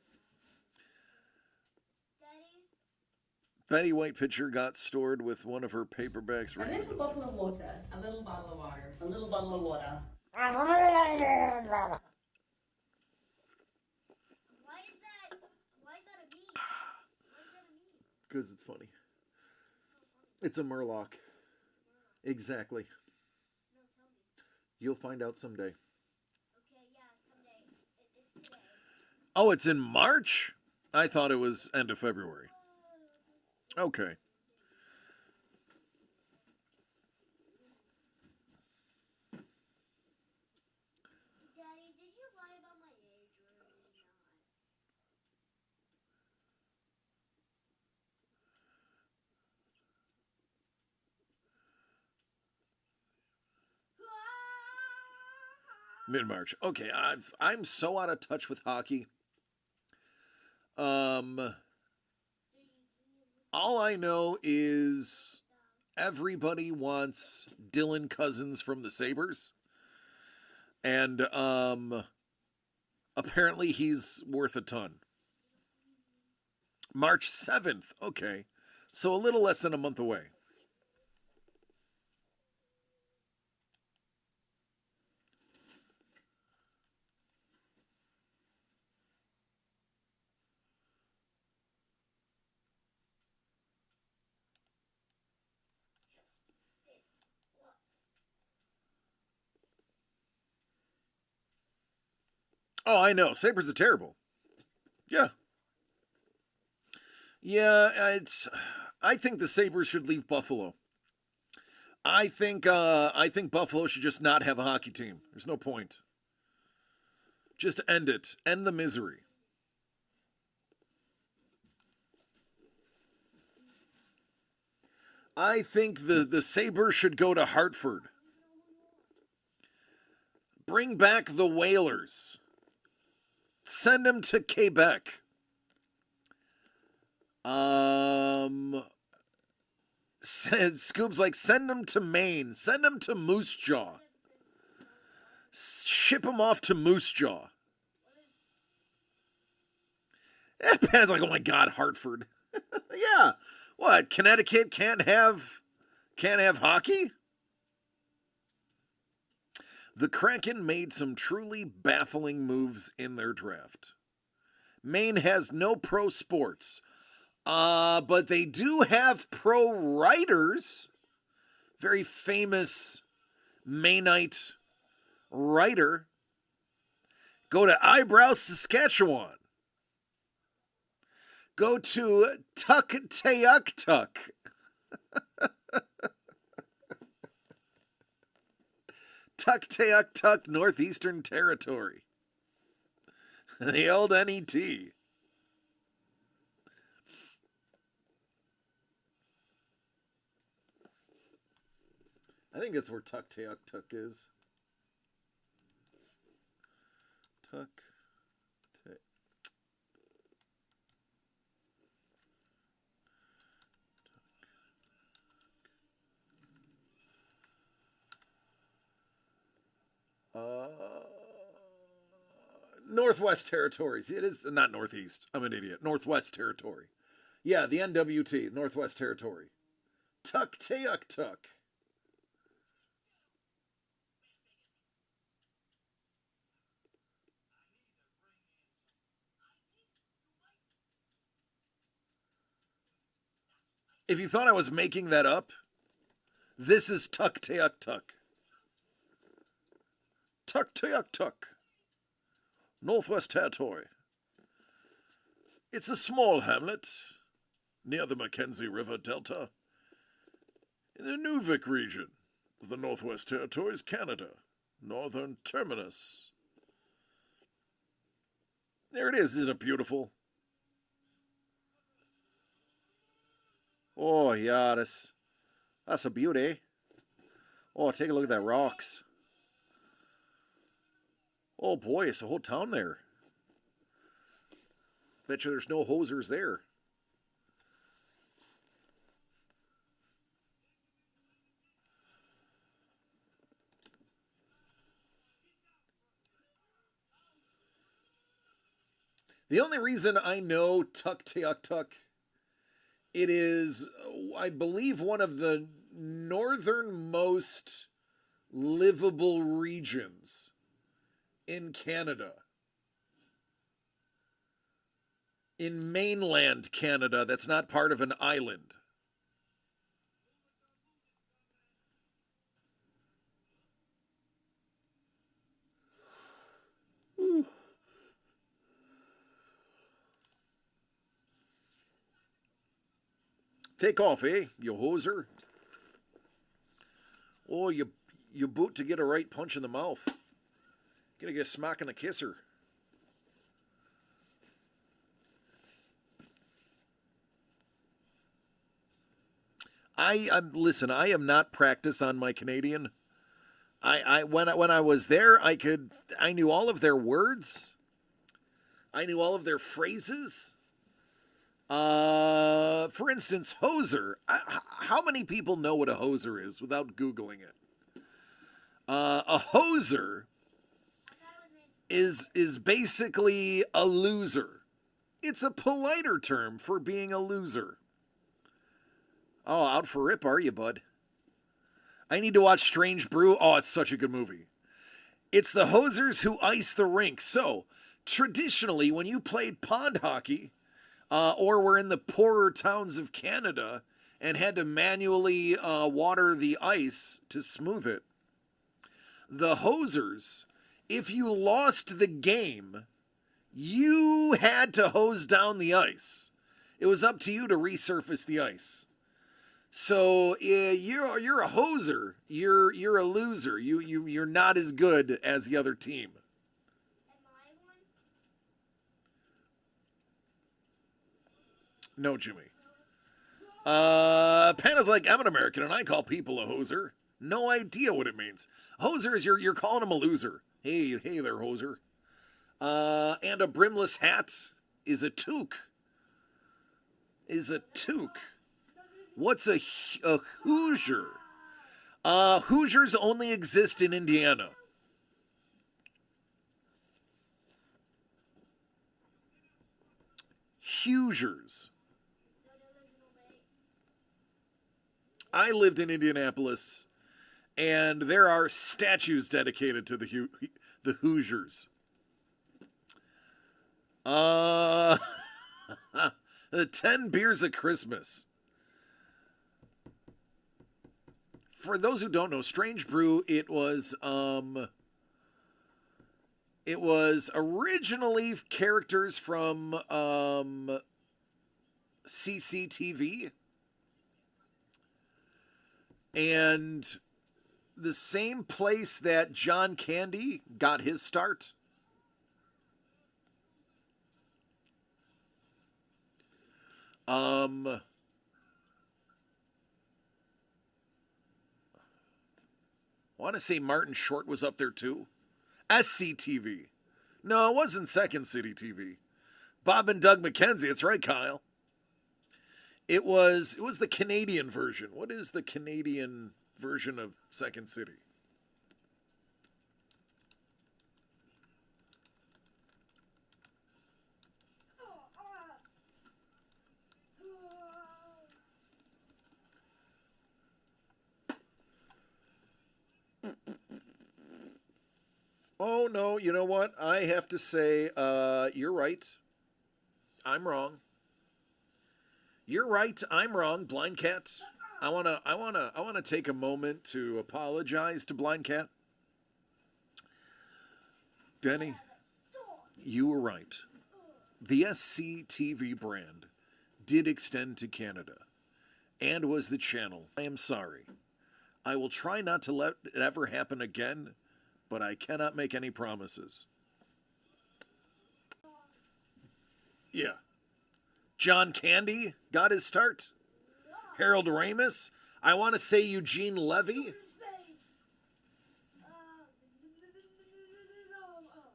Betty White pitcher got stored with one of her paperbacks. A little bottle of water. A little bottle of water. A little bottle of water. Why is that a meme? Why is that a meme? Because it's funny. It's a Murloc. Exactly. No, tell me. You'll find out someday. Okay, yeah, someday. It's today. Oh, it's in March? I thought it was end of February. Okay. Daddy, did you lie about my age or really not? Mid-March. Okay, I'm so out of touch with hockey. All I know is everybody wants Dylan Cousins from the Sabres. And apparently he's worth a ton. March 7th. Okay. So a little less than a month away. Oh, I know. Sabres are terrible. Yeah. Yeah, I think the Sabres should leave Buffalo. I think Buffalo should just not have a hockey team. There's no point. Just end it. End the misery. I think the Sabres should go to Hartford. Bring back the Whalers. Send them to Quebec. Scoob's like, send them to Maine. Send them to Moose Jaw. Ship them off to Moose Jaw. Pat's like, oh my God, Hartford. Yeah. What? Connecticut can't have hockey? The Kraken made some truly baffling moves in their draft. Maine has no pro sports. But they do have pro writers. Very famous Mainite writer. Go to Eyebrow, Saskatchewan. Go to Tuktoyaktuk. Tuktoyaktuk, Northeastern Territory. The old NET. I think that's where Tuktoyaktuk is. Tuk. Northwest Territories. It is not Northeast. I'm an idiot. Northwest Territory. Yeah, the NWT, Northwest Territory. Tuktoyaktuk. If you thought I was making that up, this is Tuktoyaktuk. Tuktoyaktuk, Northwest Territory. It's a small hamlet near the Mackenzie River Delta in the Nunavik region of the Northwest Territories, Canada, northern terminus. There it is. Isn't it beautiful? Oh, yeah, that's a beauty. Oh, take a look at that rocks. Oh boy, it's a whole town there. Bet you there's no hosers there. The only reason I know Tuktoyaktuk, it is, I believe, one of the northernmost livable regions in Canada. In mainland Canada, that's not part of an island. Take off, eh, you hoser? Oh, you boot to get a right punch in the mouth. Gonna get a smack in the kisser. Listen, I am not practiced on my Canadian. When I was there, I knew all of their words. I knew all of their phrases. For instance, hoser. How many people know what a hoser is without Googling it? A hoser is basically a loser. It's a politer term for being a loser. Oh, out for rip, are you, bud? I need to watch Strange Brew. Oh, it's such a good movie. It's the hosers who ice the rink. So, traditionally, when you played pond hockey, or were in the poorer towns of Canada and had to manually water the ice to smooth it, the hosers, if you lost the game, you had to hose down the ice. It was up to you to resurface the ice. So you're a hoser. You're a loser. You're not as good as the other team. No, Jimmy. Pana's like, I'm an American and I call people a hoser. No idea what it means. Hoser is you're calling them a loser. Hey there, hoser. And a brimless hat is a toque. What's a Hoosier? Hoosiers only exist in Indiana. Hoosiers. I lived in Indianapolis, and there are statues dedicated to the Hoosiers. 10 Beers of Christmas. For those who don't know, Strange Brew, it was originally characters from CCTV. And the same place that John Candy got his start. I want to say Martin Short was up there too. SCTV. No, it wasn't Second City TV. Bob and Doug McKenzie. That's right, Kyle. It was the Canadian version. What is the Canadian version of Second City? Oh, no, you know what? I have to say, you're right. I'm wrong. You're right. I'm wrong, Blind Cat. I wanna take a moment to apologize to Blind Cat. Denny, you were right. The SCTV brand did extend to Canada and was the channel. I am sorry. I will try not to let it ever happen again, but I cannot make any promises. Yeah. John Candy got his start. Harold Ramis. I want to say Eugene Levy.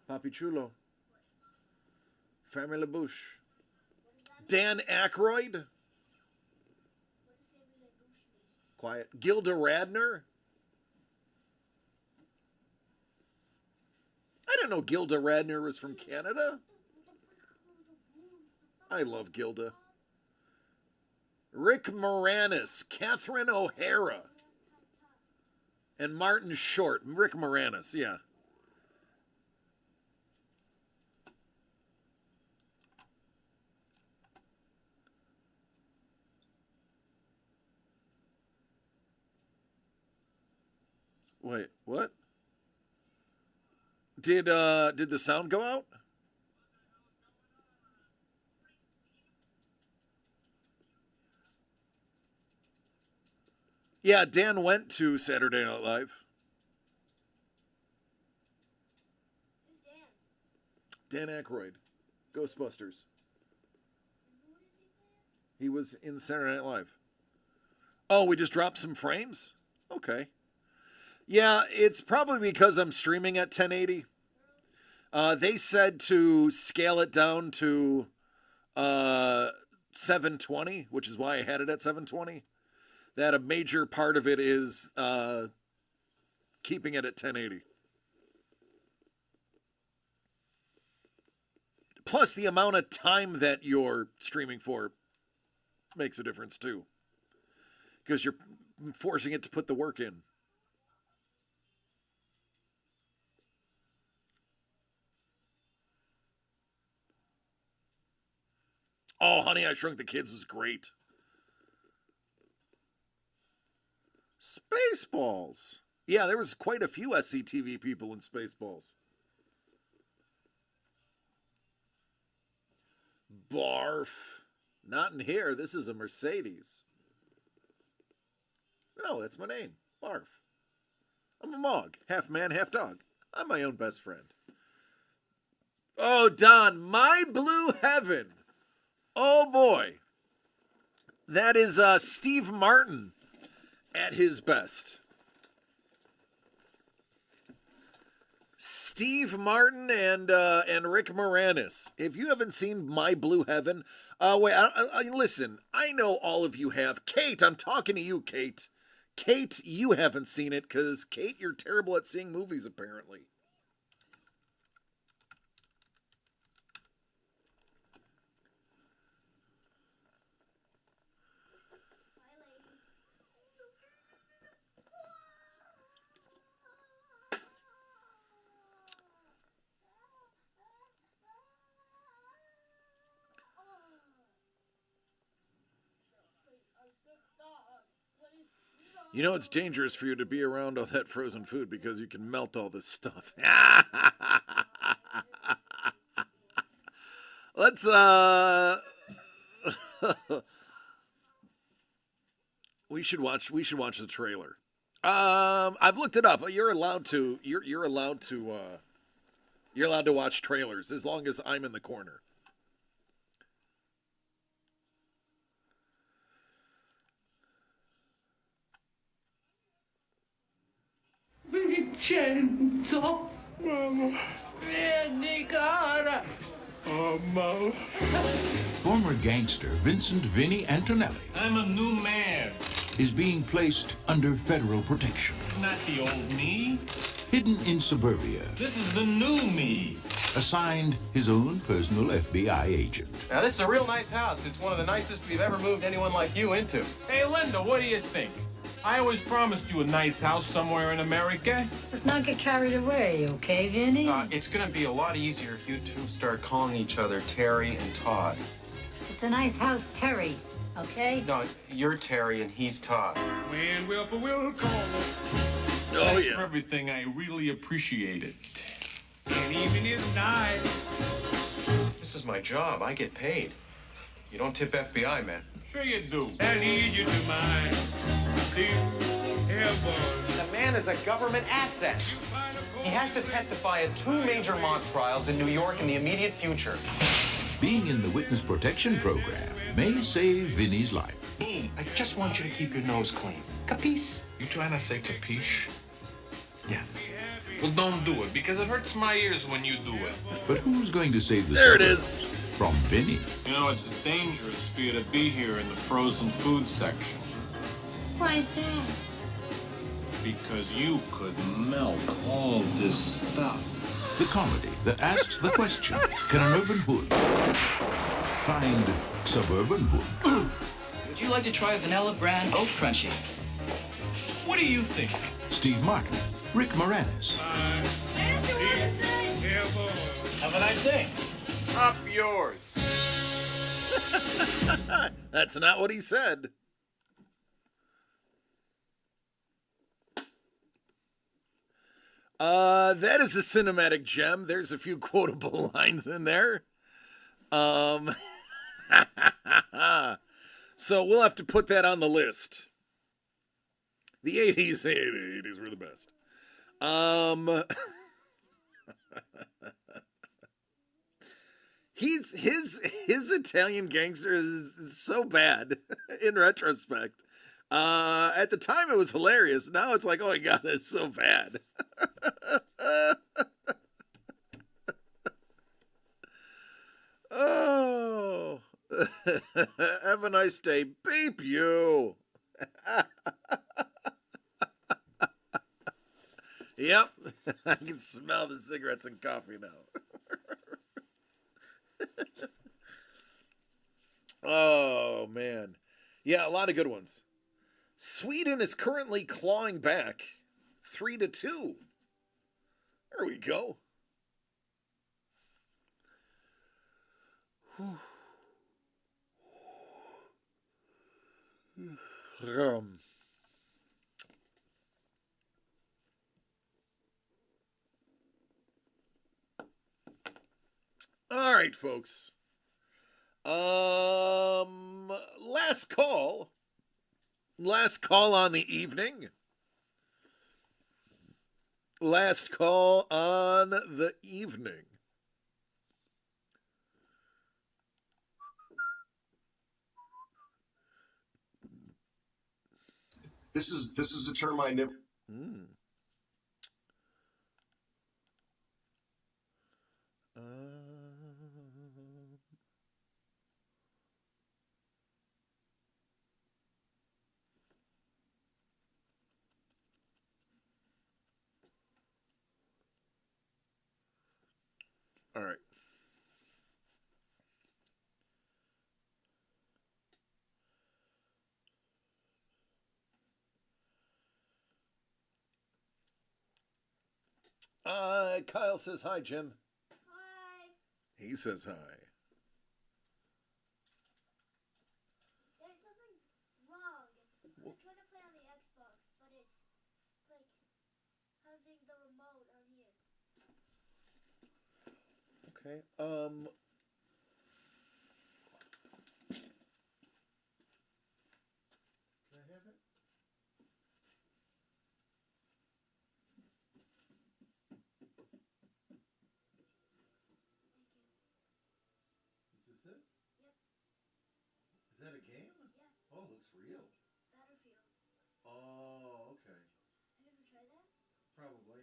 Papi Chulo. Fermi LaBouche. Dan Aykroyd. Quiet. Gilda Radner. I didn't know Gilda Radner was from Canada. I love Gilda. Rick Moranis, Catherine O'Hara, and Martin Short. Rick Moranis, yeah. Wait, what? Did the sound go out? Yeah, Dan went to Saturday Night Live. Who's Dan? Dan Aykroyd, Ghostbusters. He was in Saturday Night Live. Oh, we just dropped some frames? Okay. Yeah, it's probably because I'm streaming at 1080. They said to scale it down to 720, which is why I had it at 720. That a major part of it is keeping it at 1080. Plus, the amount of time that you're streaming for makes a difference too, because you're forcing it to put the work in. Oh, Honey, I Shrunk the Kids was great. Spaceballs. Yeah, there was quite a few SCTV people in Spaceballs. Barf. Not in here. This is a Mercedes. No, that's my name. Barf. I'm a Mog. Half man, half dog. I'm my own best friend. Oh, Don, My Blue Heaven. Oh, boy. That is Steve Martin at his best. Steve Martin and Rick Moranis. If you haven't seen My Blue Heaven, listen, I know all of you have. Kate, I'm talking to you, Kate. Kate, you haven't seen it because, Kate, you're terrible at seeing movies, apparently. You know it's dangerous for you to be around all that frozen food because you can melt all this stuff. Let's we should watch the trailer. I've looked it up. You're allowed to watch trailers as long as I'm in the corner. Vincenzo. Vieni cara. Former gangster Vincent Vinny Antonelli I'm a new man, is being placed under federal protection. not the old me. Hidden in suburbia, This is the new me. assigned his own personal FBI agent. Now, this is a real nice house. It's one of the nicest we've ever moved anyone like you into. Hey, Linda, what do you think? I always promised you a nice house somewhere in America. Let's not get carried away, okay, Vinny? It's gonna be a lot easier if you two start calling each other Terry and Todd. It's a nice house, Terry, okay? No, you're Terry and he's Todd. When Wilbur will call. Oh Thanks for yeah. everything. I really appreciate it. And even if not, This is my job. I get paid. You don't tip FBI, man. sure you do. I need you to my blue heaven. The man is a government asset. He has to testify at 2 major mock trials in New York in the immediate future. Being in the witness protection program may save Vinny's life. Boom. I just want you to keep your nose clean. Capiche? You trying to say capiche? Yeah. Well, don't do it, because it hurts my ears when you do it. But who's going to save the There it suburbs is. from Vinny? You know, it's dangerous for you to be here in the frozen food section Why is that? because you could melt all this stuff. The comedy that asks the question, can an urban hood find suburban hood? Would you like to try vanilla bran oat crunchy? What do you think? Steve Martin, Rick Moranis, Have a nice day. Up yours. That's not what he said. That is a cinematic gem. There's a few quotable lines in there. So we'll have to put that on the list. The 80s were the best. His Italian gangster is so bad in retrospect. At the time it was hilarious. Now it's like, oh my god, that's so bad. Oh, have a nice day. Beep you. Yep, I can smell the cigarettes and coffee now. Oh, man. Yeah, a lot of good ones. Sweden is currently clawing back 3-2. There we go. All right, folks. Last call. Last call on the evening. Last call on the evening. This is a term I never. All right. Kyle says hi, Jim. Hi. He says hi. There's something wrong. I'm trying to play on the Xbox. thing, the remote on here. Okay. Can I have it? Is this it? Yep. Is that a game? Yeah. Oh, it looks real. Battlefield. Oh, okay. Have you ever tried that? Probably.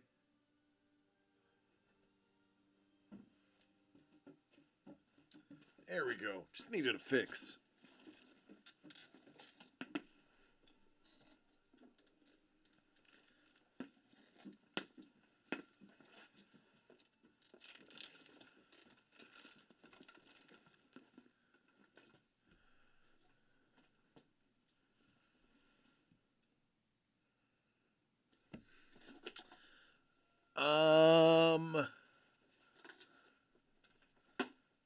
There we go. Just needed a fix.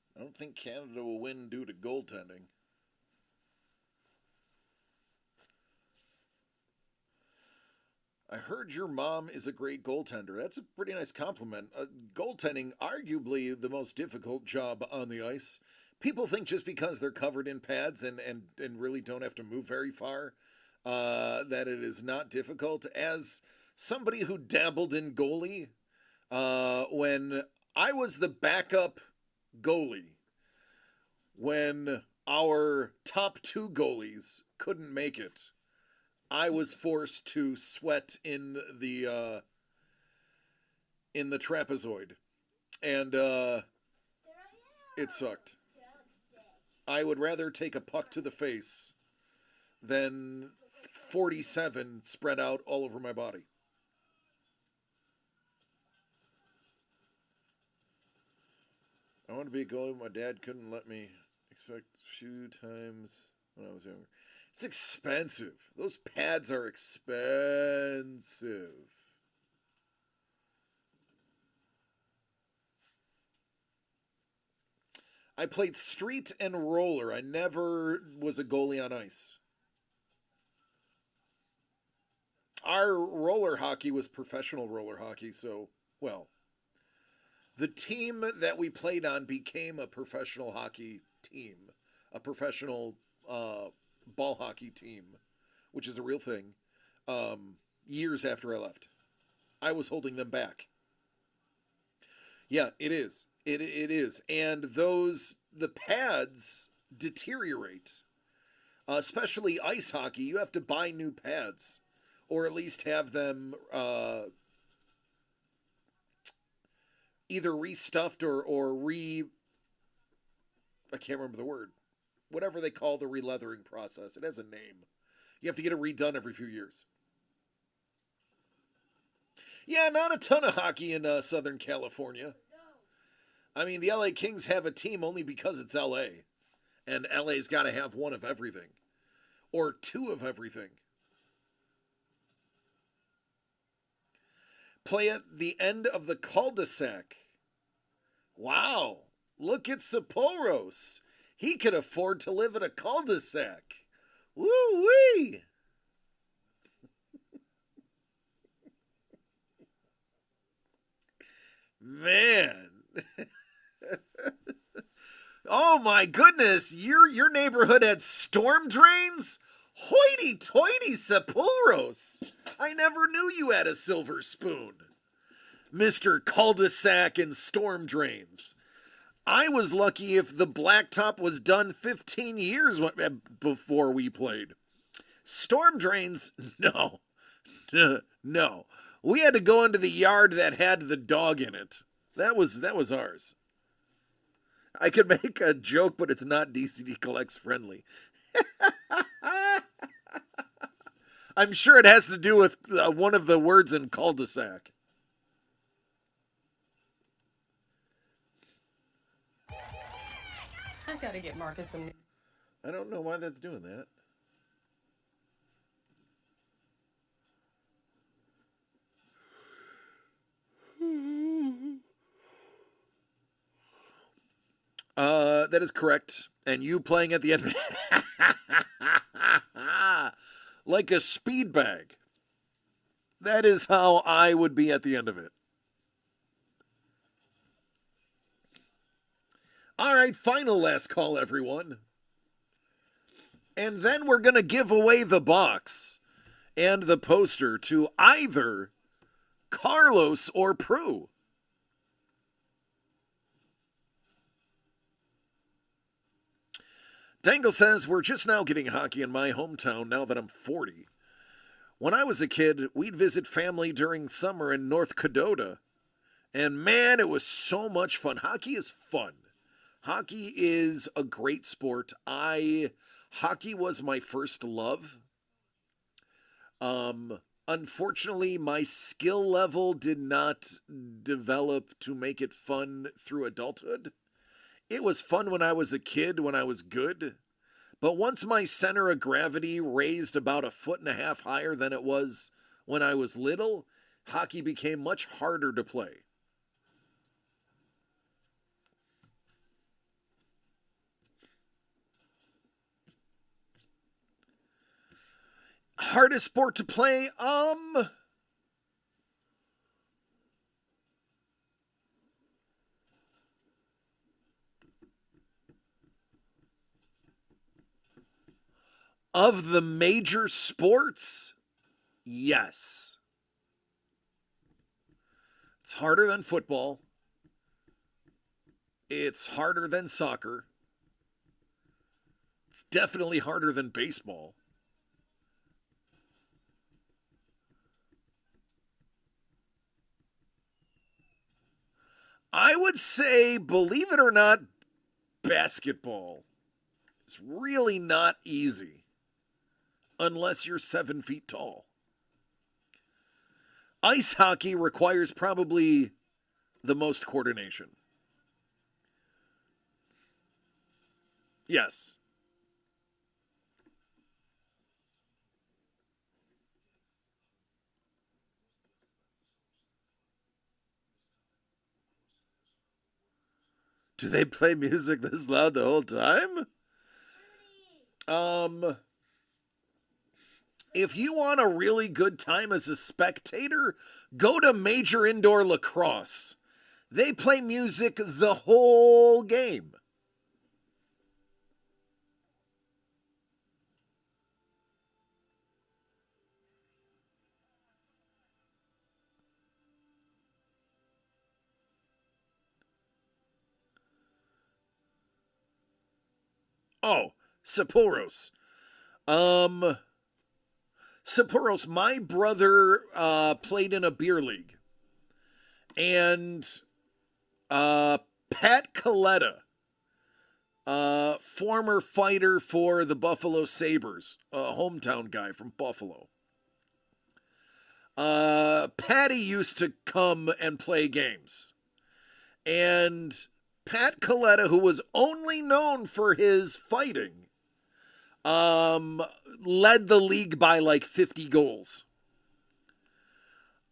I don't think Canada will win due to goaltending. I heard your mom is a great goaltender. That's a pretty nice compliment. Goaltending, arguably the most difficult job on the ice. People think just because they're covered in pads and really don't have to move very far, that it is not difficult. As somebody who dabbled in goalie, when I was the backup goalie, when our top two goalies couldn't make it, I was forced to sweat in the trapezoid, and it sucked. I would rather take a puck to the face than 47 spread out all over my body. I wanted to be a goalie, but my dad couldn't let me. Expect a few times when I was younger. It's expensive. Those pads are expensive. I played street and roller. I never was a goalie on ice. Our roller hockey was professional roller hockey, so, well, the team that we played on became a professional hockey team, a professional ball hockey team, which is a real thing, years after I left. I was holding them back. Yeah, it is. It is. And the pads deteriorate, especially ice hockey. You have to buy new pads, or at least have them either restuffed or I can't remember the word. Whatever they call the re-leathering process. It has a name. You have to get it redone every few years. Yeah, not a ton of hockey in Southern California. I mean, the LA Kings have a team only because it's LA. And LA's got to have one of everything. Or two of everything. Play at the end of the cul-de-sac. Wow. Look at Sappouros. He could afford to live in a cul-de-sac. Woo-wee! Man. Oh my goodness, your neighborhood had storm drains? Hoity-toity, Sappouros! I never knew you had a silver spoon. Mr. Cul-de-sac and storm drains. I was lucky if the blacktop was done 15 years before we played. Storm drains? No. No. We had to go into the yard that had the dog in it. That was ours. I could make a joke, but it's not DCD Collects friendly. I'm sure it has to do with one of the words in cul-de-sac. I gotta get Marcus some. I don't know why that's doing that. That is correct. And you playing at the end like a speed bag. That is how I would be at the end of it. All right, final last call, everyone. And then we're going to give away the box and the poster to either Carlos or Prue. Dangle says, we're just now getting hockey in my hometown now that I'm 40. When I was a kid, we'd visit family during summer in North Cadota. And man, it was so much fun. Hockey is fun. Hockey is a great sport. Hockey was my first love. Unfortunately, my skill level did not develop to make it fun through adulthood. It was fun when I was a kid, when I was good. But once my center of gravity raised about 1.5 feet higher than it was when I was little, hockey became much harder to play. Hardest sport to play? Of the major sports, yes. It's harder than football. It's harder than soccer. It's definitely harder than baseball. I would say, believe it or not, basketball is really not easy unless you're 7 feet tall. Ice hockey requires probably the most coordination. Yes. Do they play music this loud the whole time? If you want a really good time as a spectator, go to Major Indoor Lacrosse. They play music the whole game. Oh, Sapporo's. Sapporo's, my brother played in a beer league. And Pat Coletta, former fighter for the Buffalo Sabres, a hometown guy from Buffalo. Patty used to come and play games. And Pat Coletta, who was only known for his fighting, led the league by like 50 goals.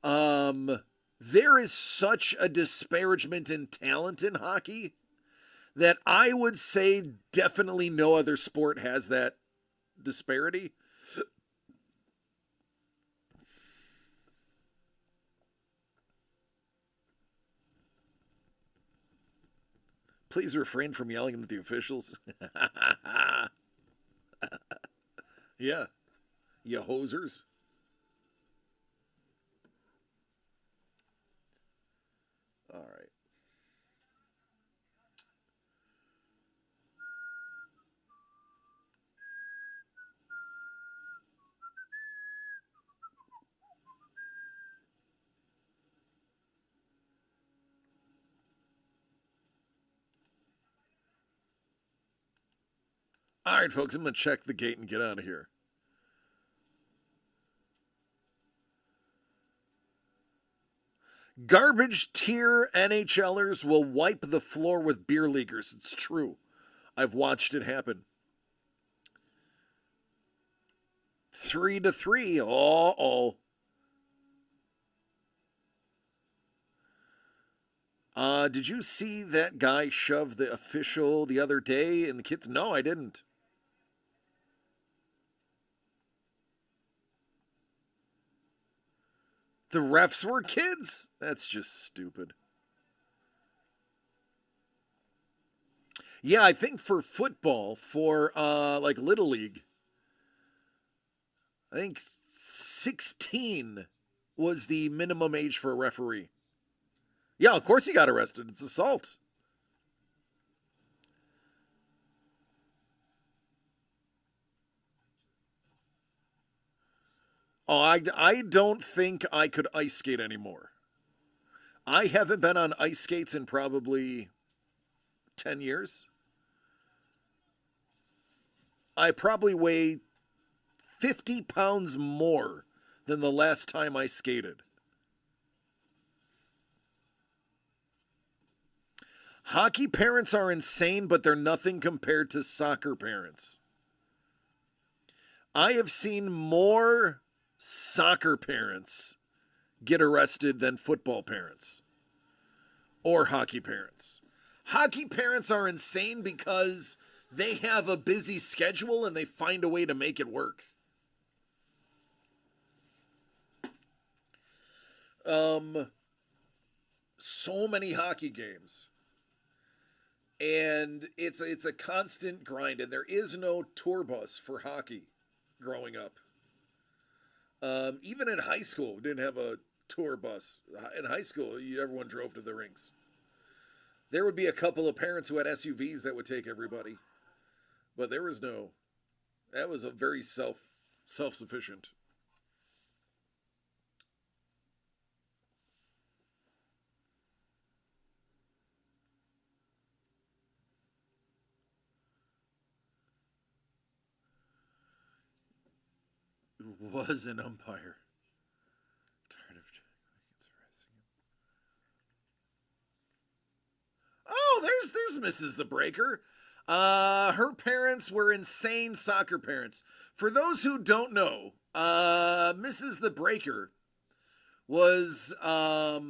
There is such a disparagement in talent in hockey that I would say definitely no other sport has that disparity. Please refrain from yelling at the officials. Yeah. You hosers. All right. All right, folks, I'm going to check the gate and get out of here. Garbage tier NHLers will wipe the floor with beer leaguers. It's true. I've watched it happen. 3-3. Uh-oh. Did you see that guy shove the official the other day in the kids? No, I didn't. The refs were kids? That's just stupid. Yeah, I think for football, for like Little League, I think 16 was the minimum age for a referee. Yeah, of course he got arrested. It's assault. Oh, I don't think I could ice skate anymore. I haven't been on ice skates in probably 10 years. I probably weigh 50 pounds more than the last time I skated. Hockey parents are insane, but they're nothing compared to soccer parents. I have seen more soccer parents get arrested than football parents or hockey parents. Hockey parents are insane because they have a busy schedule and they find a way to make it work. So many hockey games. And it's a constant grind, and there is no tour bus for hockey growing up. Even in high school, we didn't have a tour bus. In high school, everyone drove to the rinks. There would be a couple of parents who had SUVs that would take everybody. But there was no, that was a very self-sufficient. Was an umpire. Tired of Oh, there's Mrs. the Breaker. Her parents were insane soccer parents. For those who don't know, Mrs. the Breaker was a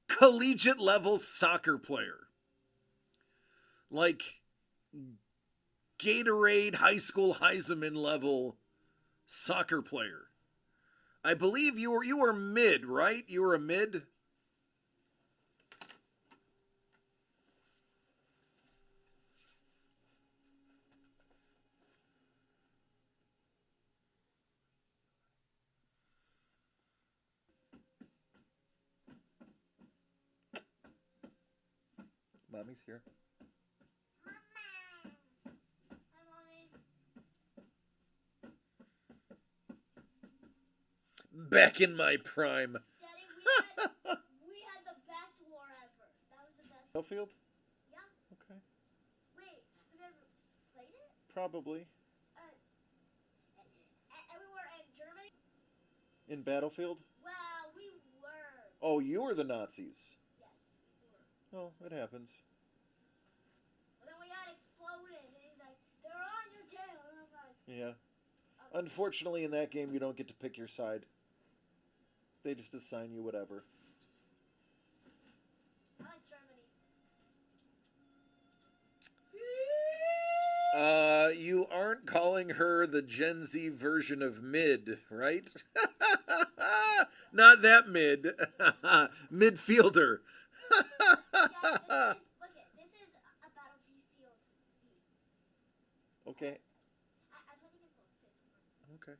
collegiate level soccer player. Like Gatorade high school Heisman level soccer player. I believe you were mid, right? You were a mid? Mommy's here. Back in my prime. Daddy, we had the best war ever. That was the best. Battlefield? Yeah. Okay. Wait, have you ever played it? Probably. And we were in Germany? In Battlefield? Well, we were. Oh, you were the Nazis. Yes, we were. Oh, it happens. But then we got exploded, and he's like, they're on your tail. And I'm like, Yeah. Unfortunately, in that game, you don't get to pick your side. They just assign you whatever. I like Germany. You aren't calling her the Gen Z version of mid, right? Not that mid. Midfielder. Yeah, this is a Battlefield. Okay. I think it's a fifth one. Okay.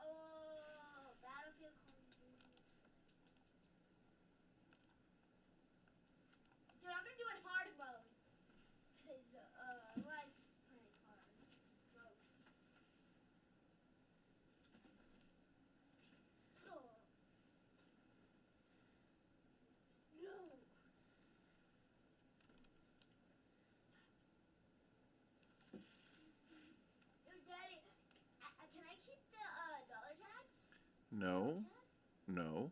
Oh, Battlefield. Dude, I'm gonna do it hard mode. Cause I like playing hard mode. Oh. No. Dude, Daddy, can I keep the dollar tags? No. No.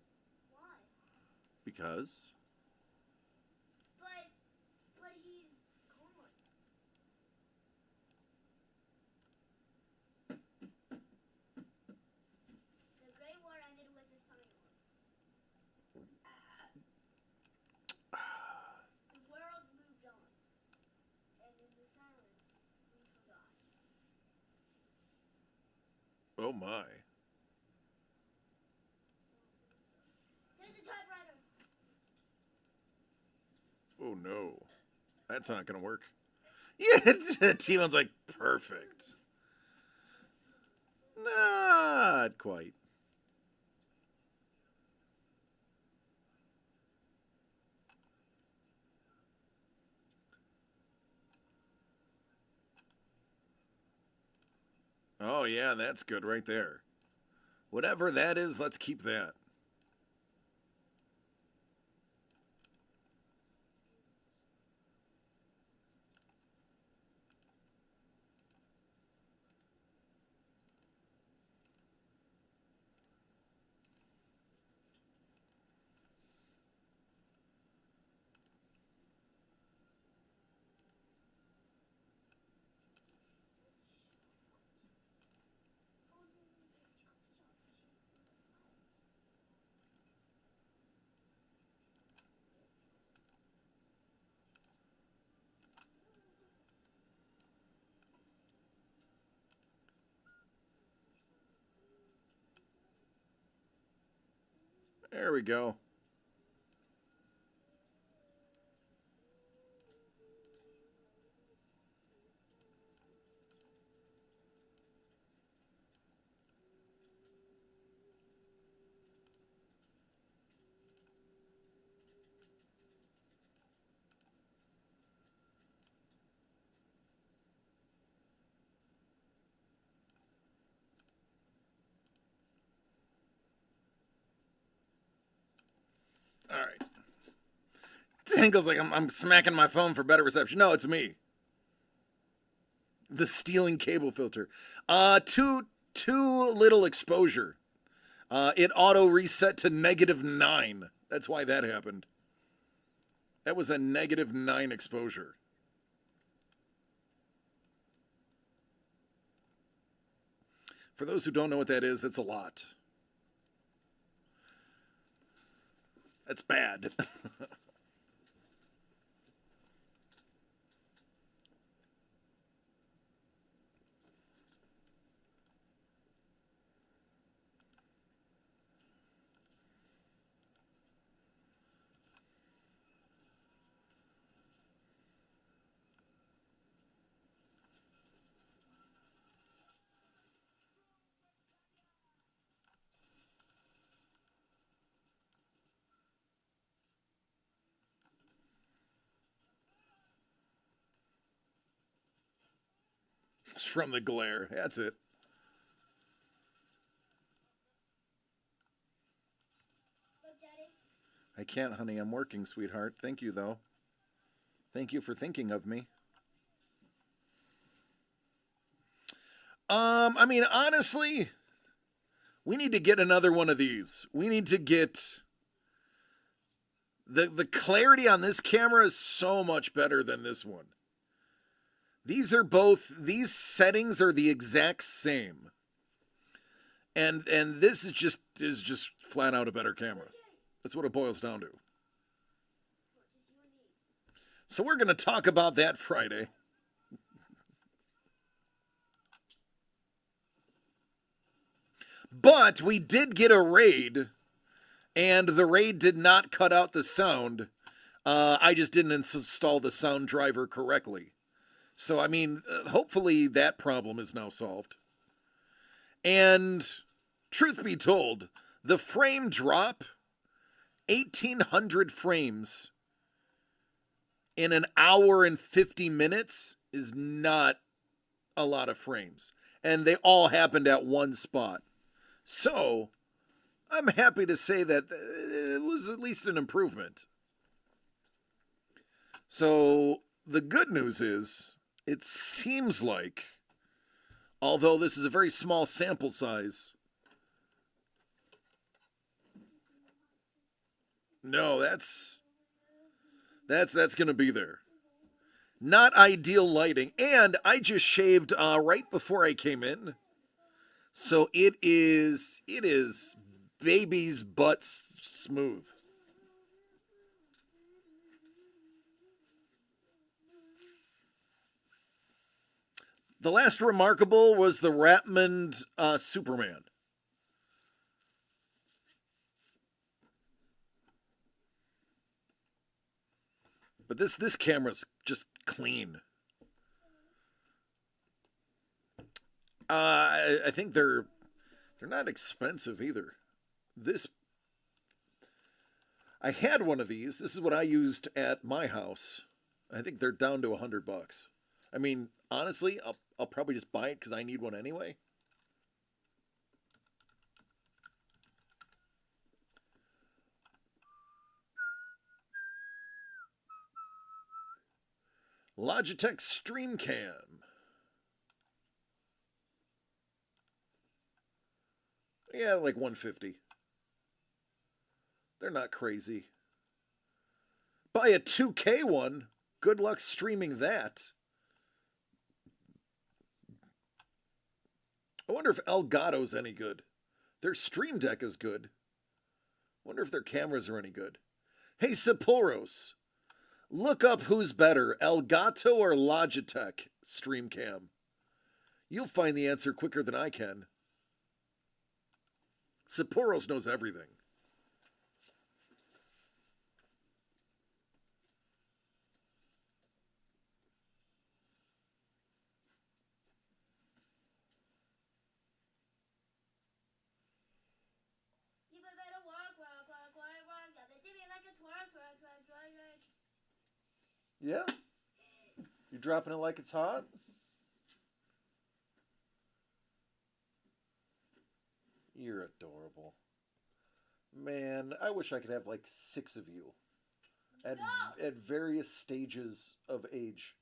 Why? Because. But he's gone. Oh my. There's the typewriter. Oh no. That's not gonna work. Yeah, T-Bone's like, perfect. Not quite. Oh yeah, that's good right there. Whatever that is, let's keep that. There we go. All right. Tangle's like, I'm smacking my phone for better reception. No, it's me. The stealing cable filter. Too little exposure. It auto reset to -9. That's why that happened. That was a -9 exposure. For those who don't know what that is, that's a lot. That's bad. It's from the glare. That's it. Look, Daddy. I can't, honey. I'm working, sweetheart. Thank you, though. Thank you for thinking of me. I mean, honestly, we need to get another one of these. We need to get... The clarity on this camera is so much better than this one. These settings are the exact same. And this is just flat out a better camera. That's what it boils down to. So we're going to talk about that Friday. But we did get a raid, and the raid did not cut out the sound. I just didn't install the sound driver correctly. So, I mean, hopefully that problem is now solved. And truth be told, the frame drop, 1,800 frames in an hour and 50 minutes is not a lot of frames. And they all happened at one spot. So, I'm happy to say that it was at least an improvement. So, the good news is, it seems like, although this is a very small sample size, no, that's going to be there. Not ideal lighting, and I just shaved right before I came in, so it is baby's butt smooth. The last remarkable was the Rapmond Superman. But this camera's just clean. I think they're not expensive either. I had one of these. This is what I used at my house. I think they're down to $100. I mean, honestly, I'll probably just buy it because I need one anyway. Logitech StreamCam. Yeah, like $150. They're not crazy. Buy a 2K one. Good luck streaming that. I wonder if Elgato's any good. Their Stream Deck is good. Wonder if their cameras are any good. Hey, Sapphoros. Look up who's better, Elgato or Logitech StreamCam. You'll find the answer quicker than I can. Sapphoros knows everything. You better work. Got the TV like a twerk. Yeah? You dropping it like it's hot? You're adorable. Man, I wish I could have like 6 of you. At various stages of age.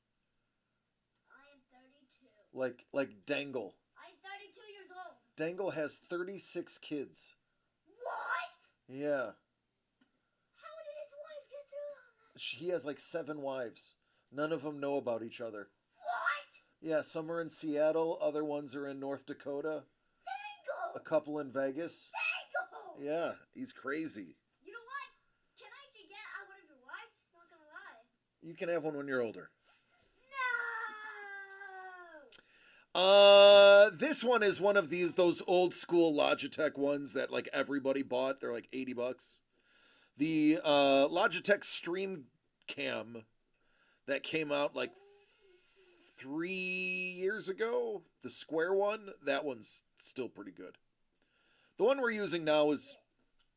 I am 32. Like Dangle. I'm 32 years old. Dangle has 36 kids. What? Yeah. How did his wife get through all that? He has like 7 wives. None of them know about each other. What? Yeah, some are in Seattle, other ones are in North Dakota. Dangle! A couple in Vegas. Dangle! Yeah, he's crazy. You know what? Can I actually get out one of your wives? Not gonna lie. You can have one when you're older. No! This one is one of those old school Logitech ones that like everybody bought. They're like $80. The Logitech StreamCam that came out like 3 years ago, the square one, that one's still pretty good. The one we're using now is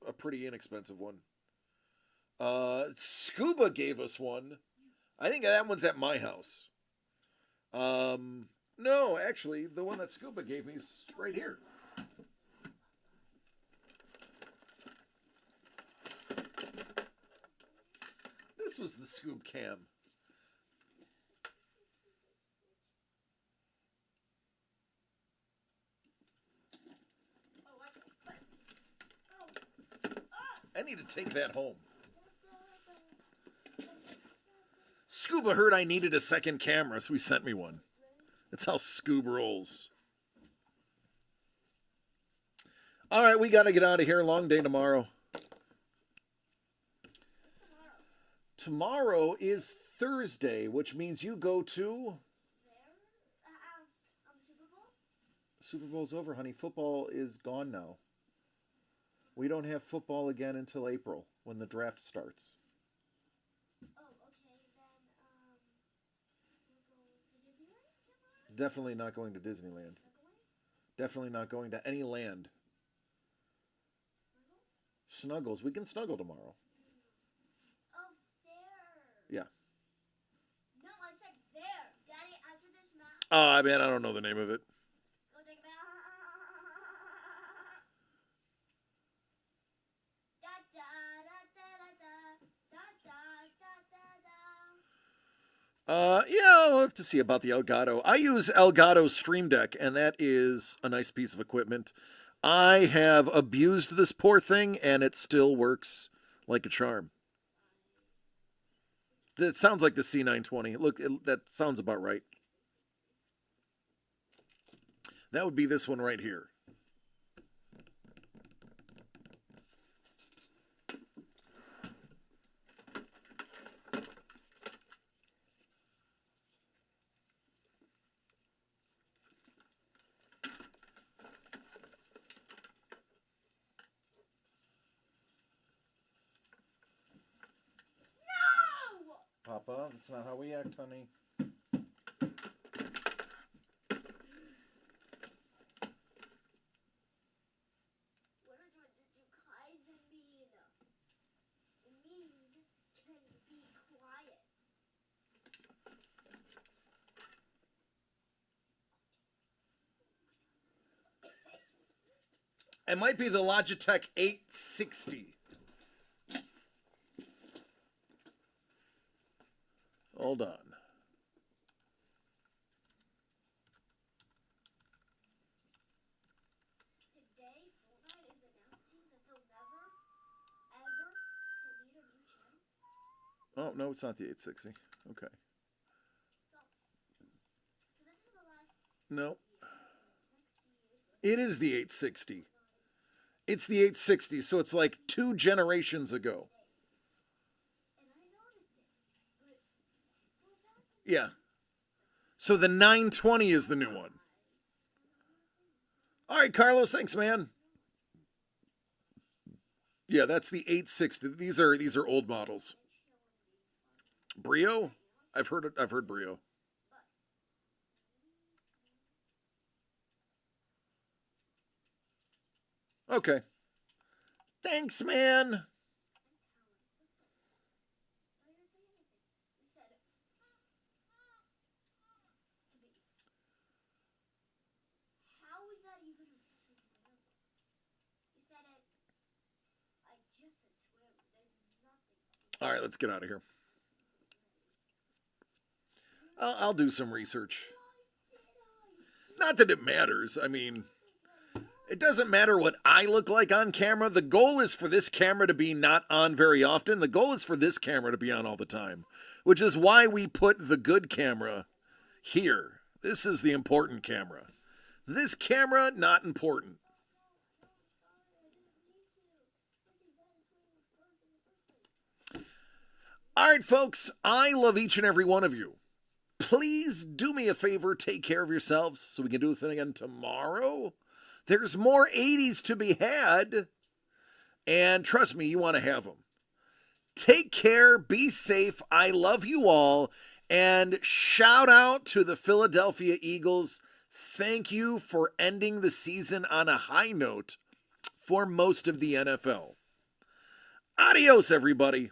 a pretty inexpensive one. Scuba gave us one. I think that one's at my house. No, actually, the one that Scuba gave me is right here. This was the Scoob Cam. I need to take that home. Scuba heard I needed a second camera, so he sent me one. That's how Scoob rolls. All right, we got to get out of here. Long day tomorrow. Tomorrow is Thursday, which means you go to... Super Bowl? Super Bowl's over, honey. Football is gone now. We don't have football again until April, when the draft starts. Oh, okay, then, we'll go to Disneyland tomorrow? Definitely not going to Disneyland. Definitely not going to any land. Snuggles. We can snuggle tomorrow. Oh, there. Yeah. No, I said there. Daddy, after this match, Oh, man, I don't know the name of it. go take a bath. Da da da da da da da da da. Yeah, I'll have to see about the Elgato. I use Elgato Stream Deck, and that is a nice piece of equipment. I have abused this poor thing, and it still works like a charm. That sounds like the C920. Look, that sounds about right. That would be this one right here. Papa. That's not how we act, honey. What does Jujutsu mean? It means can be quiet. It might be the Logitech 860. Hold on. Today, Fortnite is announcing that they'll never, ever delete a new channel. Oh, no, it's not the 860. Okay. So this is the last No, next 2 years. it is the 860. It's the 860, so it's like 2 generations ago. And I noticed it. But well, back Yeah. So the 920 is the new one. All right, Carlos, thanks, man. Yeah, that's the 860. These are old models. Brio? I've heard Brio. Okay. Thanks, man. I didn't say anything. You said it. To me. How is that even a swear? You said it. I just said swear. There's nothing. All right, let's get out of here. I'll do some research. Not that it matters. I mean, it doesn't matter what I look like on camera. The goal is for this camera to be not on very often. The goal is for this camera to be on all the time, which is why we put the good camera here. This is the important camera. This camera, not important. All right, folks, I love each and every one of you. Please do me a favor, take care of yourselves so we can do this thing again tomorrow. There's more 80s to be had, and trust me, you want to have them. Take care, be safe, I love you all, and shout out to the Philadelphia Eagles. Thank you for ending the season on a high note for most of the NFL. Adios, everybody.